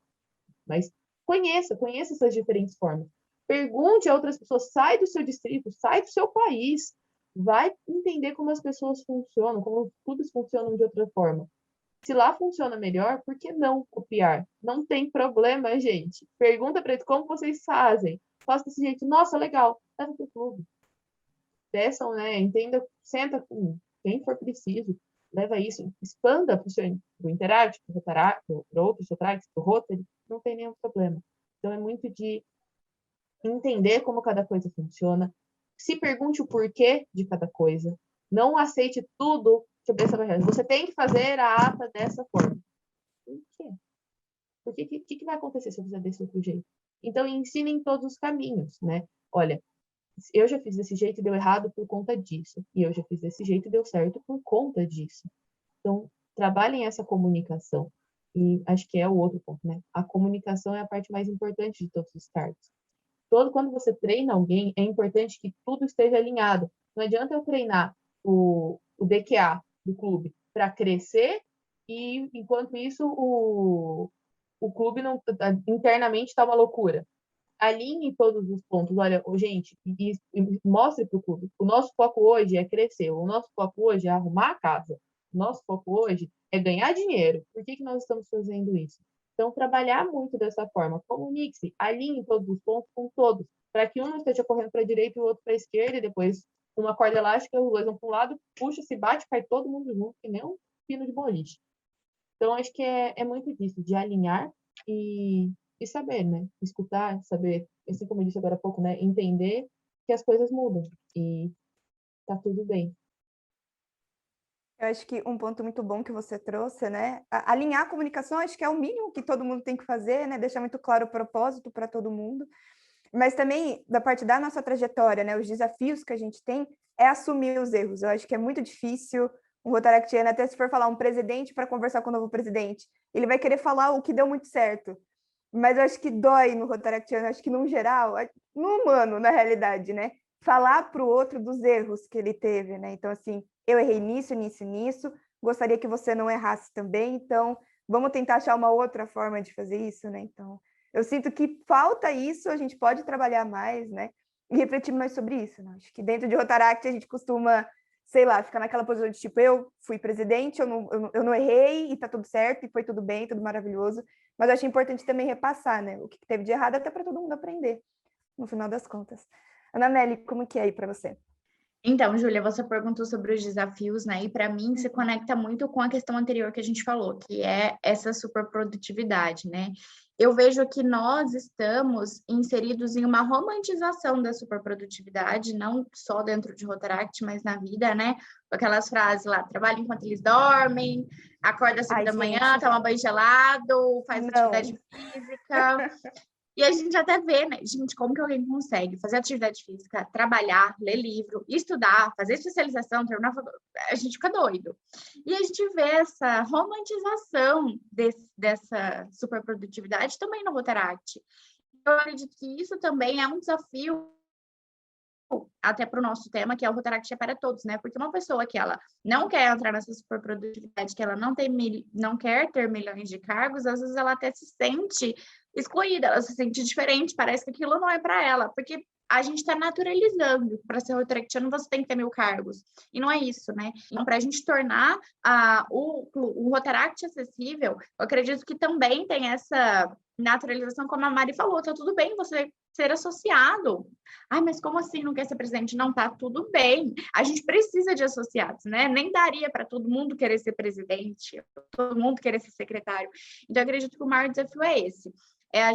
mas conheça essas diferentes formas. Pergunte a outras pessoas, sai do seu distrito, sai do seu país, vai entender como as pessoas funcionam, como os clubes funcionam de outra forma. Se lá funciona melhor, por que não copiar? Não tem problema, gente. Pergunta para eles como vocês fazem. Faça desse jeito. Nossa, legal. Leva para o clube. Peçam, né? Entenda, senta com quem for preciso. Leva isso, expanda para o seu Interact, para outros Sotrax, para o Rotary, não tem nenhum problema. Então, é muito de entender como cada coisa funciona, se pergunte o porquê de cada coisa, não aceite tudo que a pessoa vai fazer. Você tem que fazer a ata dessa forma. Por quê? O que vai acontecer se eu fizer desse outro jeito? Então, ensine em todos os caminhos, né? Olha, eu já fiz desse jeito e deu errado por conta disso. E eu já fiz desse jeito e deu certo por conta disso. Então, trabalhem essa comunicação. E acho que é o outro ponto, né? A comunicação é a parte mais importante de todos os cargos. Quando você treina alguém, é importante que tudo esteja alinhado. Não adianta eu treinar o DQA do clube para crescer e, enquanto isso, o clube não, internamente está uma loucura. Alinhe todos os pontos. Olha, gente, e mostre para o clube. O nosso foco hoje é crescer. O nosso foco hoje é arrumar a casa. O nosso foco hoje é ganhar dinheiro. Por que nós estamos fazendo isso? Então, trabalhar muito dessa forma. Comunique-se, alinhe todos os pontos com todos, para que um não esteja correndo para a direita e o outro para a esquerda, e depois uma corda elástica, os dois vão para um lado, puxa, se bate, cai todo mundo junto, que nem um pino de boliche. Então, acho que é muito disso, de alinhar e saber, né? Escutar, saber, assim como eu disse agora há pouco, né? Entender que as coisas mudam e tá tudo bem. Eu acho que um ponto muito bom que você trouxe, né? Alinhar a comunicação, acho que é o mínimo que todo mundo tem que fazer, né? Deixar muito claro o propósito para todo mundo. Mas também, da parte da nossa trajetória, né? Os desafios que a gente tem é assumir os erros. Eu acho que é muito difícil um rotaractiano, até se for falar um presidente para conversar com o novo presidente, ele vai querer falar o que deu muito certo. Mas eu acho que dói no rotaractiano, acho que no geral, no humano, na realidade, né? Falar para o outro dos erros que ele teve, né? Então, assim, eu errei nisso, nisso, nisso, gostaria que você não errasse também, então vamos tentar achar uma outra forma de fazer isso, né? Então, eu sinto que falta isso, a gente pode trabalhar mais, né? E refletir mais sobre isso, né? Acho que dentro de Rotaract a gente costuma, sei lá, ficar naquela posição de tipo, eu fui presidente, eu não errei e tá tudo certo, e foi tudo bem, tudo maravilhoso, mas eu acho importante também repassar, né? O que teve de errado até para todo mundo aprender, no final das contas. Anameli, como que é aí para você? Então, Júlia, você perguntou sobre os desafios, né? E para mim se conecta muito com a questão anterior que a gente falou, que é essa superprodutividade, né? Eu vejo que nós estamos inseridos em uma romantização da superprodutividade, não só dentro de Rotaract, mas na vida, né? Aquelas frases lá, trabalha enquanto eles dormem, acorda às 5 da manhã, toma banho gelado, faz atividade física. E a gente até vê, né? Gente, como que alguém consegue fazer atividade física, trabalhar, ler livro, estudar, fazer especialização, terminar... A gente fica doido. E a gente vê essa romantização dessa superprodutividade também no Rotaract. Eu acredito que isso também é um desafio até para o nosso tema, que é o Rotaract é para todos, né? Porque uma pessoa que ela não quer entrar nessa superprodutividade, que ela não quer ter milhões de cargos, às vezes ela até se sente excluída, ela se sente diferente, parece que aquilo não é para ela, porque a gente está naturalizando. Para ser Rotaractiano, você tem que ter 1000 cargos. E não é isso, né? Então, para a gente tornar o Rotaract acessível, eu acredito que também tem essa naturalização, como a Mari falou, tá tudo bem você ser associado. Ai, mas como assim não quer ser presidente? Não, tá tudo bem. A gente precisa de associados, né? Nem daria para todo mundo querer ser presidente, todo mundo querer ser secretário. Então, eu acredito que o maior desafio é esse. É a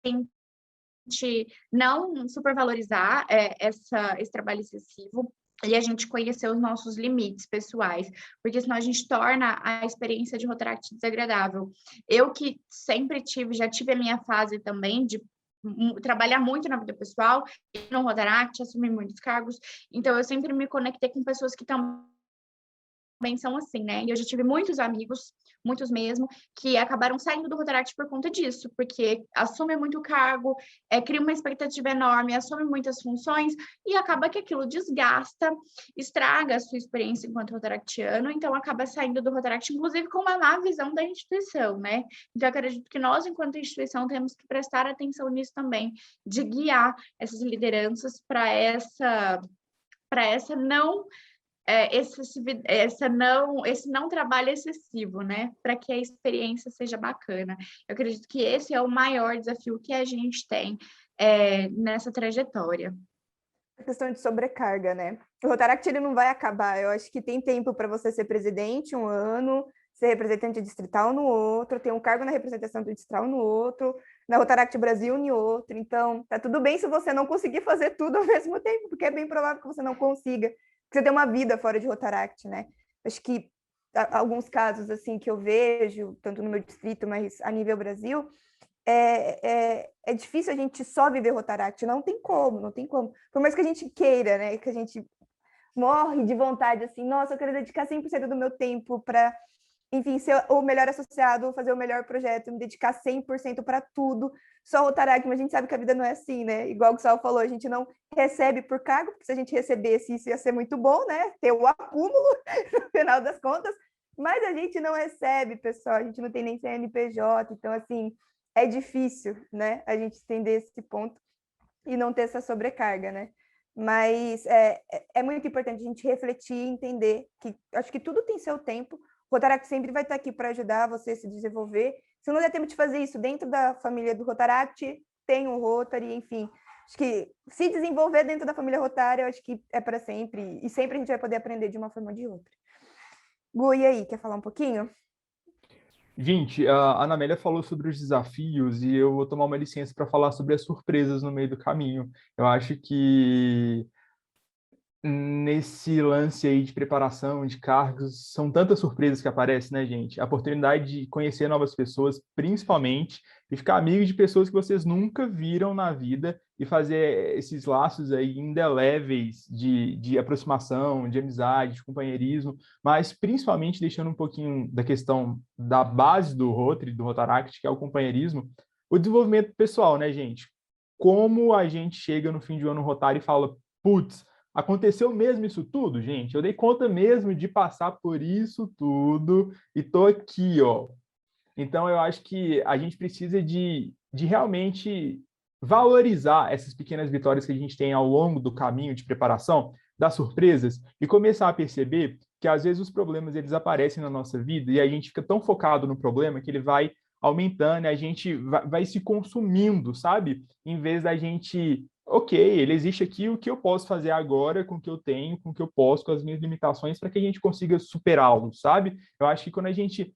gente não supervalorizar esse trabalho excessivo e a gente conhecer os nossos limites pessoais, porque senão a gente torna a experiência de Rotaract desagradável. Eu que sempre já tive a minha fase também de trabalhar muito na vida pessoal, e no Rotaract, assumir muitos cargos, então eu sempre me conectei com pessoas que também são assim, né? E eu já tive muitos amigos, muitos mesmo, que acabaram saindo do Rotaract por conta disso, porque assume muito cargo, cria uma expectativa enorme, assume muitas funções e acaba que aquilo desgasta, estraga a sua experiência enquanto rotaractiano, então acaba saindo do Rotaract, inclusive com uma má visão da instituição, né? Então eu acredito que nós, enquanto instituição, temos que prestar atenção nisso também, de guiar essas lideranças para essa não esse não trabalho excessivo, né? Para que a experiência seja bacana. Eu acredito que esse é o maior desafio que a gente tem nessa trajetória. A questão de sobrecarga, né? O Rotaract ele não vai acabar. Eu acho que tem tempo para você ser presidente um ano, ser representante distrital no outro, ter um cargo na representação distrital no outro, na Rotaract Brasil no outro. Então, tá tudo bem se você não conseguir fazer tudo ao mesmo tempo, porque é bem provável que você não consiga. Você tem uma vida fora de Rotaract, né? Acho que alguns casos assim que eu vejo, tanto no meu distrito, mas a nível Brasil, é difícil a gente só viver Rotaract, não tem como, não tem como. Por mais que a gente queira, né? Que a gente morre de vontade, assim, nossa, eu quero dedicar 100% do meu tempo para, enfim, ser o melhor associado, fazer o melhor projeto, me dedicar 100% para tudo, só Rotaract, mas a gente sabe que a vida não é assim, né? Igual o Gustavo falou, a gente não recebe por cargo, porque se a gente recebesse isso ia ser muito bom, né? Ter o acúmulo no final das contas, mas a gente não recebe, pessoal, a gente não tem nem CNPJ, então, assim, é difícil, né? A gente entender esse ponto e não ter essa sobrecarga, né? Mas é muito importante a gente refletir e entender que acho que tudo tem seu tempo. O Rotaract sempre vai estar aqui para ajudar você a se desenvolver. Se não der tempo de fazer isso dentro da família do Rotaract, tem um Rotary, enfim. Acho que se desenvolver dentro da família Rotary, eu acho que é para sempre. E sempre a gente vai poder aprender de uma forma ou de outra. Gu, e aí, quer falar um pouquinho? Gente, a Anamélia falou sobre os desafios e eu vou tomar uma licença para falar sobre as surpresas no meio do caminho. Eu acho que nesse lance aí de preparação, de cargos, são tantas surpresas que aparecem, né, gente? A oportunidade de conhecer novas pessoas, principalmente, e ficar amigo de pessoas que vocês nunca viram na vida e fazer esses laços aí indeléveis de aproximação, de amizade, de companheirismo, mas principalmente deixando um pouquinho da questão da base do Rotary, do Rotaract, que é o companheirismo, o desenvolvimento pessoal, né, gente? Como a gente chega no fim de ano Rotary e fala, putz, aconteceu mesmo isso tudo, gente? Eu dei conta mesmo de passar por isso tudo e tô aqui, ó. Então, eu acho que a gente precisa de realmente valorizar essas pequenas vitórias que a gente tem ao longo do caminho de preparação, das surpresas, e começar a perceber que, às vezes, os problemas eles aparecem na nossa vida e a gente fica tão focado no problema que ele vai aumentando, e a gente vai se consumindo, sabe? Em vez da gente ok, ele existe aqui, o que eu posso fazer agora com o que eu tenho, com o que eu posso, com as minhas limitações, para que a gente consiga superá-lo, sabe? Eu acho que quando a gente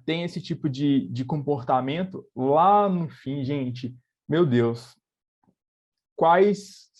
tem esse tipo de comportamento, lá no fim, gente, meu Deus, quais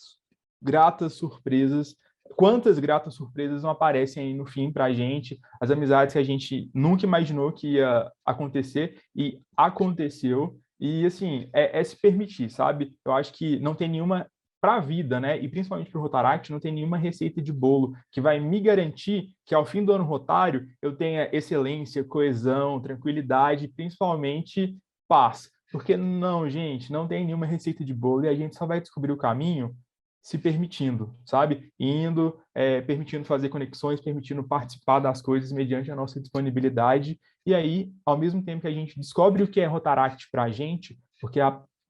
gratas surpresas, quantas gratas surpresas não aparecem aí no fim para a gente, as amizades que a gente nunca imaginou que ia acontecer e aconteceu. E, assim, é se permitir, sabe? Eu acho que não tem nenhuma, para a vida, né? E principalmente para o Rotaract, não tem nenhuma receita de bolo que vai me garantir que ao fim do ano rotário eu tenha excelência, coesão, tranquilidade, principalmente paz. Porque não, gente, não tem nenhuma receita de bolo e a gente só vai descobrir o caminho se permitindo, sabe? Indo, permitindo fazer conexões, permitindo participar das coisas mediante a nossa disponibilidade. E aí, ao mesmo tempo que a gente descobre o que é Rotaract para a gente, porque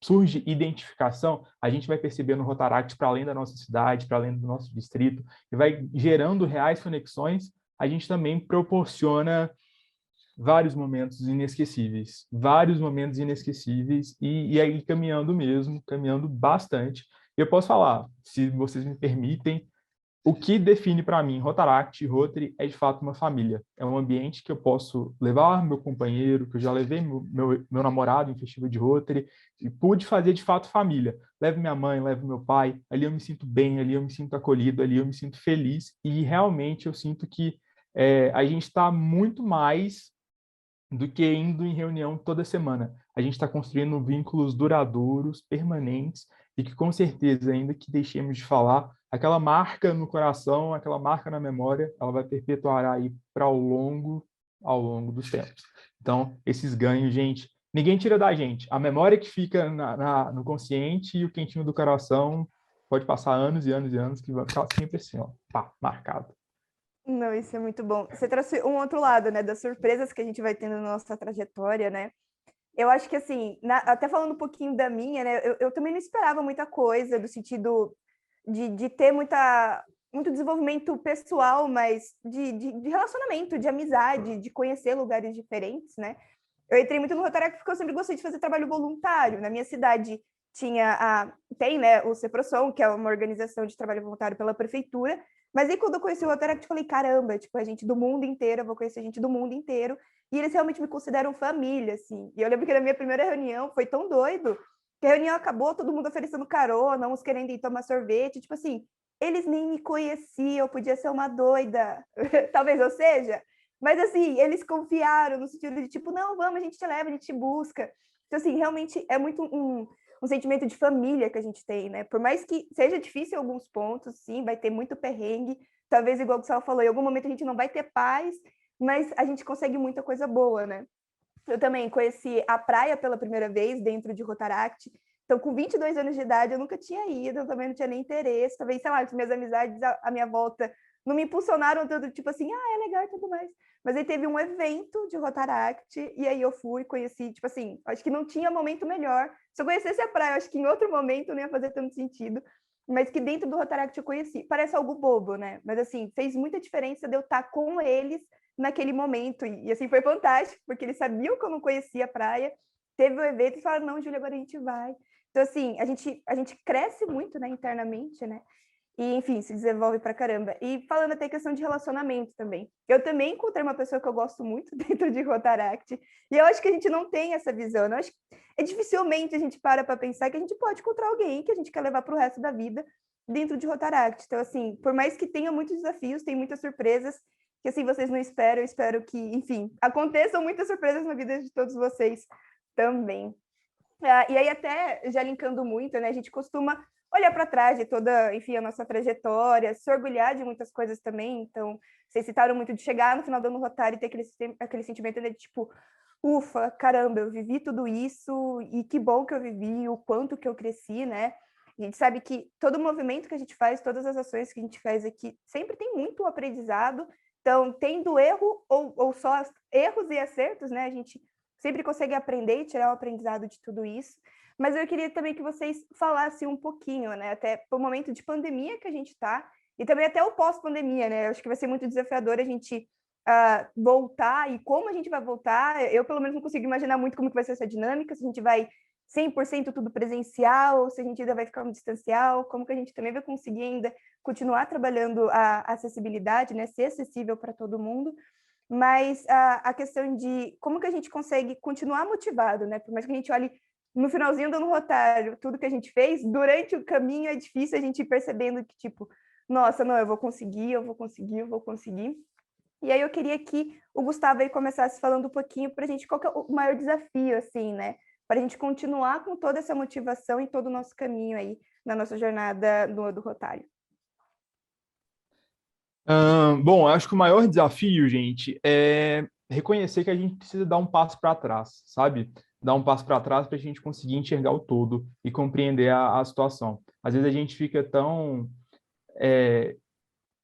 surge identificação, a gente vai perceber no Rotaract para além da nossa cidade, para além do nosso distrito, e vai gerando reais conexões, a gente também proporciona vários momentos inesquecíveis, e aí caminhando mesmo, caminhando bastante. Eu posso falar, se vocês me permitem, o que define para mim Rotaract e Rotary é de fato uma família. É um ambiente que eu posso levar meu companheiro, que eu já levei meu namorado em festival de Rotary, e pude fazer de fato família. Levo minha mãe, levo meu pai, ali eu me sinto bem, ali eu me sinto acolhido, ali eu me sinto feliz, e realmente eu sinto que a gente está muito mais do que indo em reunião toda semana. A gente está construindo vínculos duradouros, permanentes, e que com certeza, ainda que deixemos de falar, aquela marca no coração, aquela marca na memória, ela vai perpetuar aí para ao longo dos tempos. Então, esses ganhos, gente, ninguém tira da gente. A memória que fica no consciente e o quentinho do coração pode passar anos e anos e anos, que vai ficar sempre assim, ó, pá, marcado. Não, isso é muito bom. Você trouxe um outro lado, né, das surpresas que a gente vai tendo na nossa trajetória, né? Eu acho que, assim, até falando um pouquinho da minha, né, eu também não esperava muita coisa, do sentido de ter muito desenvolvimento pessoal, mas de relacionamento, de amizade, de conhecer lugares diferentes, né? Eu entrei muito no Rotaract porque eu sempre gostei de fazer trabalho voluntário. Na minha cidade tem, né, o Ceprosom, que é uma organização de trabalho voluntário pela prefeitura, mas aí quando eu conheci o Rotaract, eu falei, caramba, tipo, a gente do mundo inteiro, eu vou conhecer gente do mundo inteiro, e eles realmente me consideram família, assim. E eu lembro que na minha primeira reunião foi tão doido, que a reunião acabou, todo mundo oferecendo carona, uns querendo ir tomar sorvete, tipo assim, eles nem me conheciam, eu podia ser uma doida, talvez eu seja, mas assim, eles confiaram no sentido de tipo, não, vamos, a gente te leva, a gente te busca. Então, assim, realmente é muito um sentimento de família que a gente tem, né? Por mais que seja difícil em alguns pontos, sim, vai ter muito perrengue, talvez igual o Gustavo falou, em algum momento a gente não vai ter paz, mas a gente consegue muita coisa boa, né? Eu também conheci a praia pela primeira vez dentro de Rotaract. Então, com 22 anos de idade, eu nunca tinha ido, eu também não tinha nem interesse. Talvez, sei lá, as minhas amizades à minha volta não me impulsionaram tanto, tipo assim, é legal e tudo mais. Mas aí teve um evento de Rotaract, e aí eu fui, conheci, tipo assim, acho que não tinha momento melhor. Se eu conhecesse a praia, acho que em outro momento não ia fazer tanto sentido, mas que dentro do Rotaract eu conheci. Parece algo bobo, né? Mas assim, fez muita diferença de eu estar com eles naquele momento, e assim, foi fantástico, porque eles sabiam que eu não conhecia a praia, teve o evento e falaram, não, Júlia, agora a gente vai. Então, assim, a gente cresce muito, né, internamente, né? E, enfim, se desenvolve pra caramba. E falando até questão de relacionamento também. Eu também encontrei uma pessoa que eu gosto muito dentro de Rotaract. E eu acho que a gente não tem essa visão. Eu acho que dificilmente a gente para pensar que a gente pode encontrar alguém que a gente quer levar para o resto da vida. dentro de Rotaract. Então, assim, por mais que tenha muitos desafios, tem muitas surpresas que, assim, vocês não esperam. Eu espero que, enfim, aconteçam muitas surpresas na vida de todos vocês também. E aí, até já linkando muito, né? A gente costuma olhar para trás de toda, enfim, a nossa trajetória, se orgulhar de muitas coisas também. Então, vocês citaram muito de chegar no final do ano Rotário e ter aquele sentimento, né, de tipo, ufa, caramba, eu vivi tudo isso e que bom que eu vivi, o quanto que eu cresci, né? A gente sabe que todo movimento que a gente faz, todas as ações que a gente faz aqui, sempre tem muito aprendizado. Então, tendo erro ou só erros e acertos, né? A gente sempre consegue aprender e tirar o aprendizado de tudo isso. Mas eu queria também que vocês falassem um pouquinho, né? Até o momento de pandemia que a gente está, e também até o pós-pandemia, né? Eu acho que vai ser muito desafiador a gente voltar, e como a gente vai voltar. Eu, pelo menos, não consigo imaginar muito como que vai ser essa dinâmica, se a gente vai 100% tudo presencial, ou se a gente ainda vai ficar no distancial, como que a gente também vai conseguir ainda continuar trabalhando a acessibilidade, né? Ser acessível para todo mundo. Mas a questão de como que a gente consegue continuar motivado, né? Por mais que a gente olhe no finalzinho do ano Rotário, tudo que a gente fez, durante o caminho é difícil a gente ir percebendo que, tipo, nossa, não, eu vou conseguir, eu vou conseguir, eu vou conseguir. E aí eu queria que o Gustavo aí começasse falando um pouquinho para a gente qual que é o maior desafio, assim, né? Para a gente continuar com toda essa motivação e todo o nosso caminho aí na nossa jornada do Rotário. Bom, acho que o maior desafio, gente, é reconhecer que a gente precisa dar um passo para trás, sabe? Dar um passo para trás para a gente conseguir enxergar o todo e compreender a situação. Às vezes a gente fica tão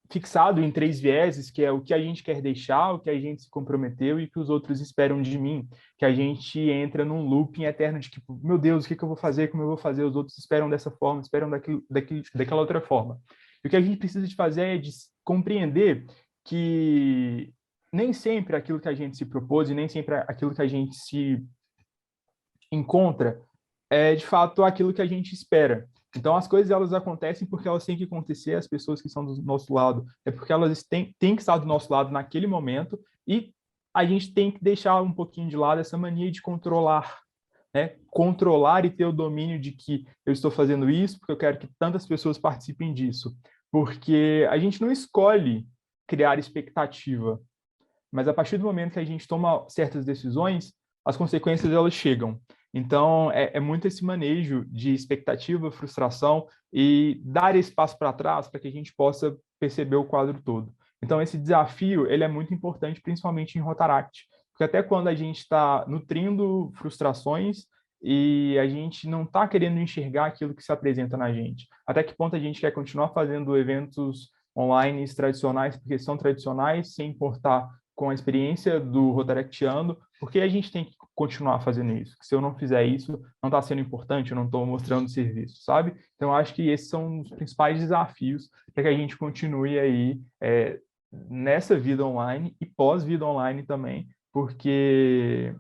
fixado em três vieses, que é o que a gente quer deixar, o que a gente se comprometeu e o que os outros esperam de mim, que a gente entra num looping eterno de tipo, meu Deus, o que eu vou fazer, como eu vou fazer, os outros esperam dessa forma, esperam daquela outra forma. E o que a gente precisa de fazer é de compreender que nem sempre aquilo que a gente se propôs e nem sempre aquilo que a gente se encontra é de fato aquilo que a gente espera. Então, as coisas elas acontecem porque elas têm que acontecer, as pessoas que estão do nosso lado, é porque elas têm que estar do nosso lado naquele momento, e a gente tem que deixar um pouquinho de lado essa mania de controlar, né? Controlar e ter o domínio de que eu estou fazendo isso porque eu quero que tantas pessoas participem disso. Porque a gente não escolhe criar expectativa, mas a partir do momento que a gente toma certas decisões, as consequências elas chegam. Então, é muito esse manejo de expectativa, frustração e dar esse passo para trás para que a gente possa perceber o quadro todo. Então, esse desafio ele é muito importante, principalmente em Rotaract, porque até quando a gente está nutrindo frustrações e a gente não está querendo enxergar aquilo que se apresenta na gente, até que ponto a gente quer continuar fazendo eventos online tradicionais, porque são tradicionais, sem importar com a experiência do Rotaractiano, porque a gente tem que continuar fazendo isso. Se eu não fizer isso, não está sendo importante, eu não estou mostrando serviço, sabe? Então, eu acho que esses são os principais desafios para que a gente continue aí nessa vida online e pós-vida online também, porque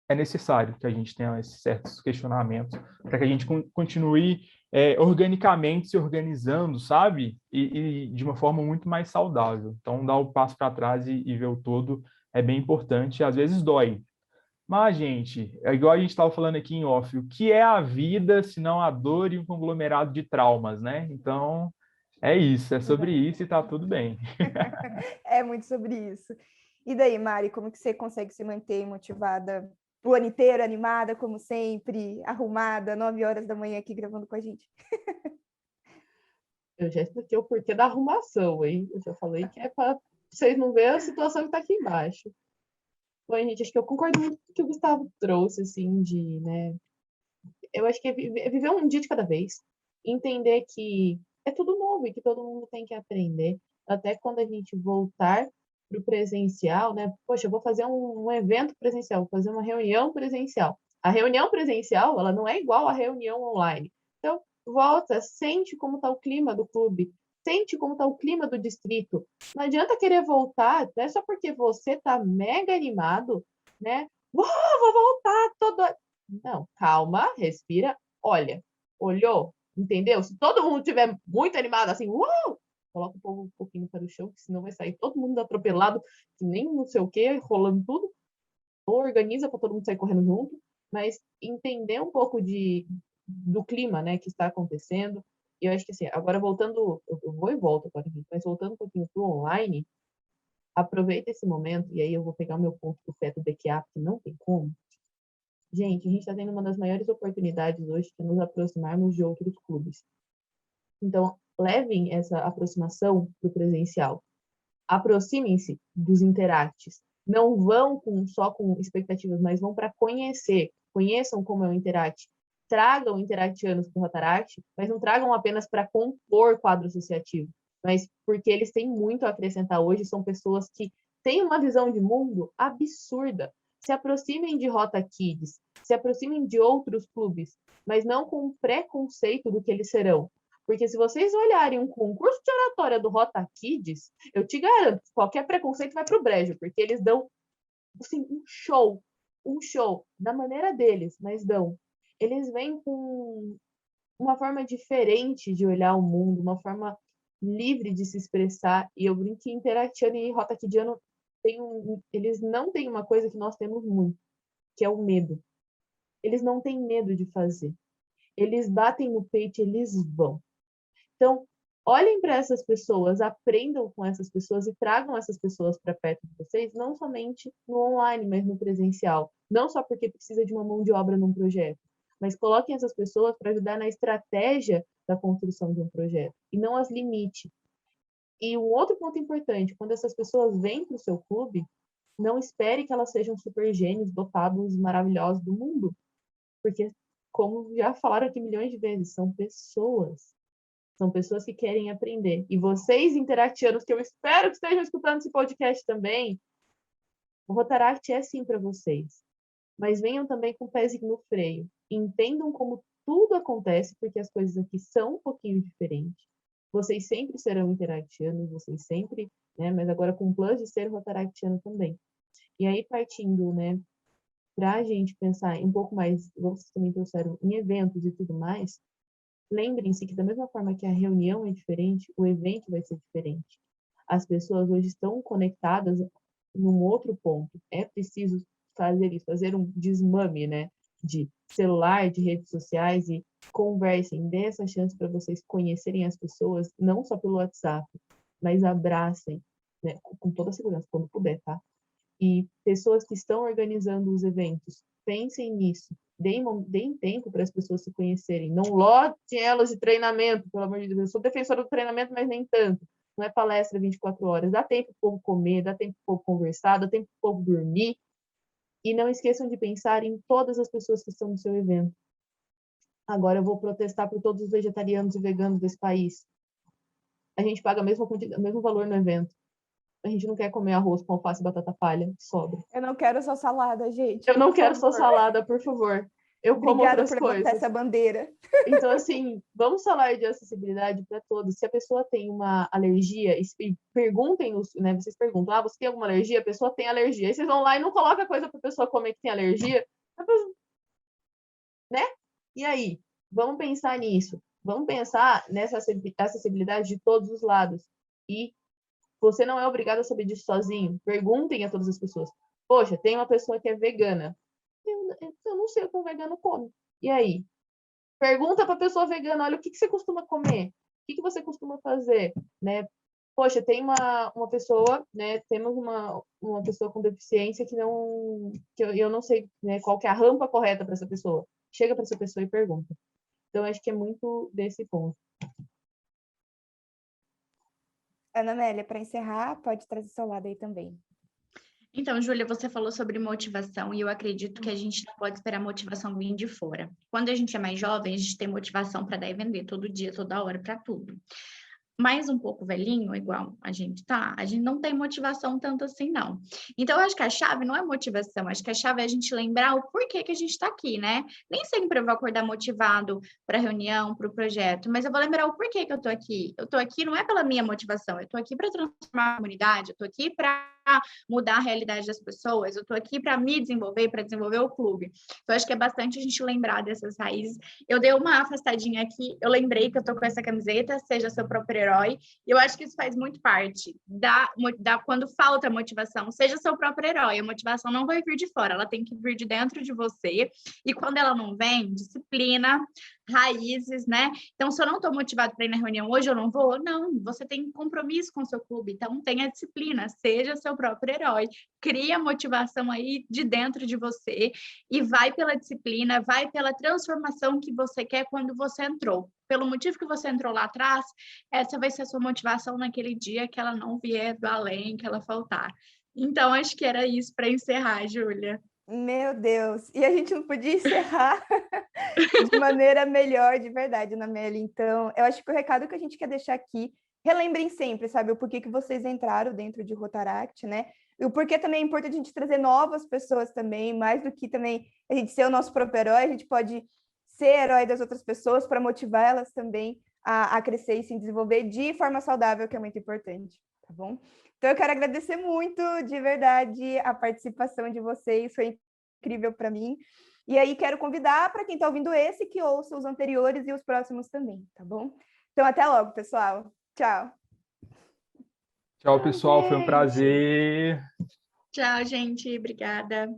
é necessário que a gente tenha esses certos questionamentos para que a gente continue organicamente se organizando, sabe? E de uma forma muito mais saudável. Então, dar o passo para trás e ver o todo é bem importante. Às vezes dói. Mas, gente, é igual a gente estava falando aqui em off, o que é a vida se não a dor e um conglomerado de traumas, né? Então, é isso, é sobre isso e tá tudo bem. É muito sobre isso. E daí, Mari, como que você consegue se manter motivada o ano inteiro, animada, como sempre, arrumada, 9 horas da manhã aqui gravando com a gente? Eu já expliquei o porquê da arrumação, hein? Eu já falei que é para vocês não verem a situação que está aqui embaixo. Bom, gente, acho que eu concordo muito com o que o Gustavo trouxe, assim, né? Eu acho que é viver um dia de cada vez. Entender que é tudo novo e que todo mundo tem que aprender. Até quando a gente voltar para o presencial, né? Poxa, eu vou fazer um evento presencial, vou fazer uma reunião presencial. A reunião presencial, ela não é igual à reunião online. Então, volta, sente como está o clima do clube, sente como está o clima do distrito. Não adianta querer voltar, não é só porque você está mega animado, né? Vou voltar todo. Não, calma, respira, olha, olhou, entendeu? Se todo mundo estiver muito animado, assim, coloca o povo um pouquinho para o chão, que senão vai sair todo mundo atropelado, que nem não sei o que, rolando tudo. Ou organiza para todo mundo sair correndo junto, mas entender um pouco do clima, né, que está acontecendo, E eu acho que assim, agora voltando, eu vou e volto agora, mas voltando um pouquinho pro online, aproveita esse momento, e aí eu vou pegar o meu ponto do feto BQA, que não tem como. Gente, a gente está tendo uma das maiores oportunidades hoje que é nos aproximarmos de outros clubes. Então, levem essa aproximação para o presencial. Aproximem-se dos interacts. Não vão só com expectativas, mas vão para conhecer. Conheçam como é o interact. Tragam interactianos para o Rotaract, mas não tragam apenas para compor quadro associativo, mas porque eles têm muito a acrescentar hoje, são pessoas que têm uma visão de mundo absurda. Se aproximem de Rota Kids, se aproximem de outros clubes, mas não com preconceito do que eles serão. Porque se vocês olharem um concurso de oratória do Rota Kids, eu te garanto, qualquer preconceito vai para o brejo, porque eles dão assim, um show da maneira deles, mas dão. Eles vêm com uma forma diferente de olhar o mundo, uma forma livre de se expressar, e eu brinco que Interactiano e Rota Kidiano eles não têm uma coisa que nós temos muito, que é o medo. Eles não têm medo de fazer. Eles batem no peito e eles vão. Então, olhem para essas pessoas, aprendam com essas pessoas e tragam essas pessoas para perto de vocês, não somente no online, mas no presencial. Não só porque precisa de uma mão de obra num projeto, mas coloquem essas pessoas para ajudar na estratégia da construção de um projeto e não as limite. E um outro ponto importante, quando essas pessoas vêm para o seu clube, não espere que elas sejam super gênios, dotados, maravilhosos do mundo, porque, como já falaram aqui milhões de vezes, são pessoas. São pessoas que querem aprender. E vocês, interactianos, que eu espero que estejam escutando esse podcast também, o Rotaract é sim para vocês. Mas venham também com o pezinho no freio. Entendam como tudo acontece, porque as coisas aqui são um pouquinho diferentes. Vocês sempre serão interactianos, vocês sempre, né? Mas agora com o plus de ser rotaractiano também. E aí, partindo, né, para a gente pensar um pouco mais, vocês também trouxeram em eventos e tudo mais, lembrem-se que da mesma forma que a reunião é diferente, o evento vai ser diferente. As pessoas hoje estão conectadas num outro ponto. É preciso fazer isso, fazer um desmame, né, de celular, de redes sociais e conversem, dê essa chance para vocês conhecerem as pessoas, não só pelo WhatsApp, mas abracem, né, com toda a segurança, quando puder, tá? E pessoas que estão organizando os eventos, pensem nisso. Deem tempo para as pessoas se conhecerem. Não lotem elas de treinamento, pelo amor de Deus. Eu sou defensora do treinamento, mas nem tanto. Não é palestra 24 horas. Dá tempo para o povo comer, dá tempo para o povo conversar, dá tempo para o povo dormir. E não esqueçam de pensar em todas as pessoas que estão no seu evento. Agora eu vou protestar por todos os vegetarianos e veganos desse país. A gente paga o mesmo valor no evento. A gente não quer comer arroz com alface e batata palha, sobra. Eu não quero só salada, gente. Eu não quero só salada, por favor. Eu como outras coisas. Obrigada por levantar essa bandeira. Então, assim, vamos falar de acessibilidade para todos. Se a pessoa tem uma alergia, perguntem, né? Vocês perguntam, você tem alguma alergia? A pessoa tem alergia. Aí vocês vão lá e não colocam coisa para a pessoa comer que tem alergia. Né? E aí? Vamos pensar nisso. Vamos pensar nessa acessibilidade de todos os lados. E você não é obrigado a saber disso sozinho. Perguntem a todas as pessoas. Poxa, tem uma pessoa que é vegana. Eu não sei o que um vegano come. E aí? Pergunta para a pessoa vegana, olha, o que você costuma comer? O que você costuma fazer? Né? Poxa, tem uma pessoa, né? Temos uma pessoa com deficiência que eu não sei, né, qual que é a rampa correta para essa pessoa. Chega para essa pessoa e pergunta. Então, acho que é muito desse ponto. Ana Amélia, para encerrar, pode trazer seu lado aí também. Então, Júlia, você falou sobre motivação e eu acredito que a gente não pode esperar motivação vir de fora. Quando a gente é mais jovem, a gente tem motivação para dar e vender todo dia, toda hora, para tudo. Mais um pouco velhinho, igual a gente tá, a gente não tem motivação tanto assim, não. Então, eu acho que a chave não é motivação, acho que a chave é a gente lembrar o porquê que a gente tá aqui, né? Nem sempre eu vou acordar motivado para a reunião, para o projeto, mas eu vou lembrar o porquê que eu tô aqui. Eu tô aqui não é pela minha motivação, eu tô aqui para transformar a comunidade, eu tô aqui para mudar a realidade das pessoas, eu tô aqui para me desenvolver, para desenvolver o clube. Então, acho que é bastante a gente lembrar dessas raízes. Eu dei uma afastadinha aqui, eu lembrei que eu tô com essa camiseta, seja seu próprio herói, e eu acho que isso faz muito parte da quando falta motivação, seja seu próprio herói, a motivação não vai vir de fora, ela tem que vir de dentro de você, e quando ela não vem, disciplina, raízes, né? Então, se eu não estou motivado para ir na reunião hoje, eu não vou? Não, você tem compromisso com o seu clube, então tenha disciplina, seja seu próprio herói, cria a motivação aí de dentro de você e vai pela disciplina, vai pela transformação que você quer quando você entrou. Pelo motivo que você entrou lá atrás, essa vai ser a sua motivação naquele dia que ela não vier do além, que ela faltar. Então, acho que era isso para encerrar, Júlia. Meu Deus, e a gente não podia encerrar de maneira melhor, de verdade, Ana Amélia. Então, eu acho que o recado que a gente quer deixar aqui, relembrem sempre, sabe, o porquê que vocês entraram dentro de Rotaract, né? E o porquê também é importante a gente trazer novas pessoas também, mais do que também a gente ser o nosso próprio herói, a gente pode ser herói das outras pessoas para motivar elas também a crescer e se desenvolver de forma saudável, que é muito importante, tá bom? Então, eu quero agradecer muito, de verdade, a participação de vocês, foi incrível para mim. E aí, quero convidar para quem está ouvindo esse que ouça os anteriores e os próximos também, tá bom? Então, até logo, pessoal. Tchau. Tchau, pessoal. Foi um prazer. Tchau, gente. Obrigada.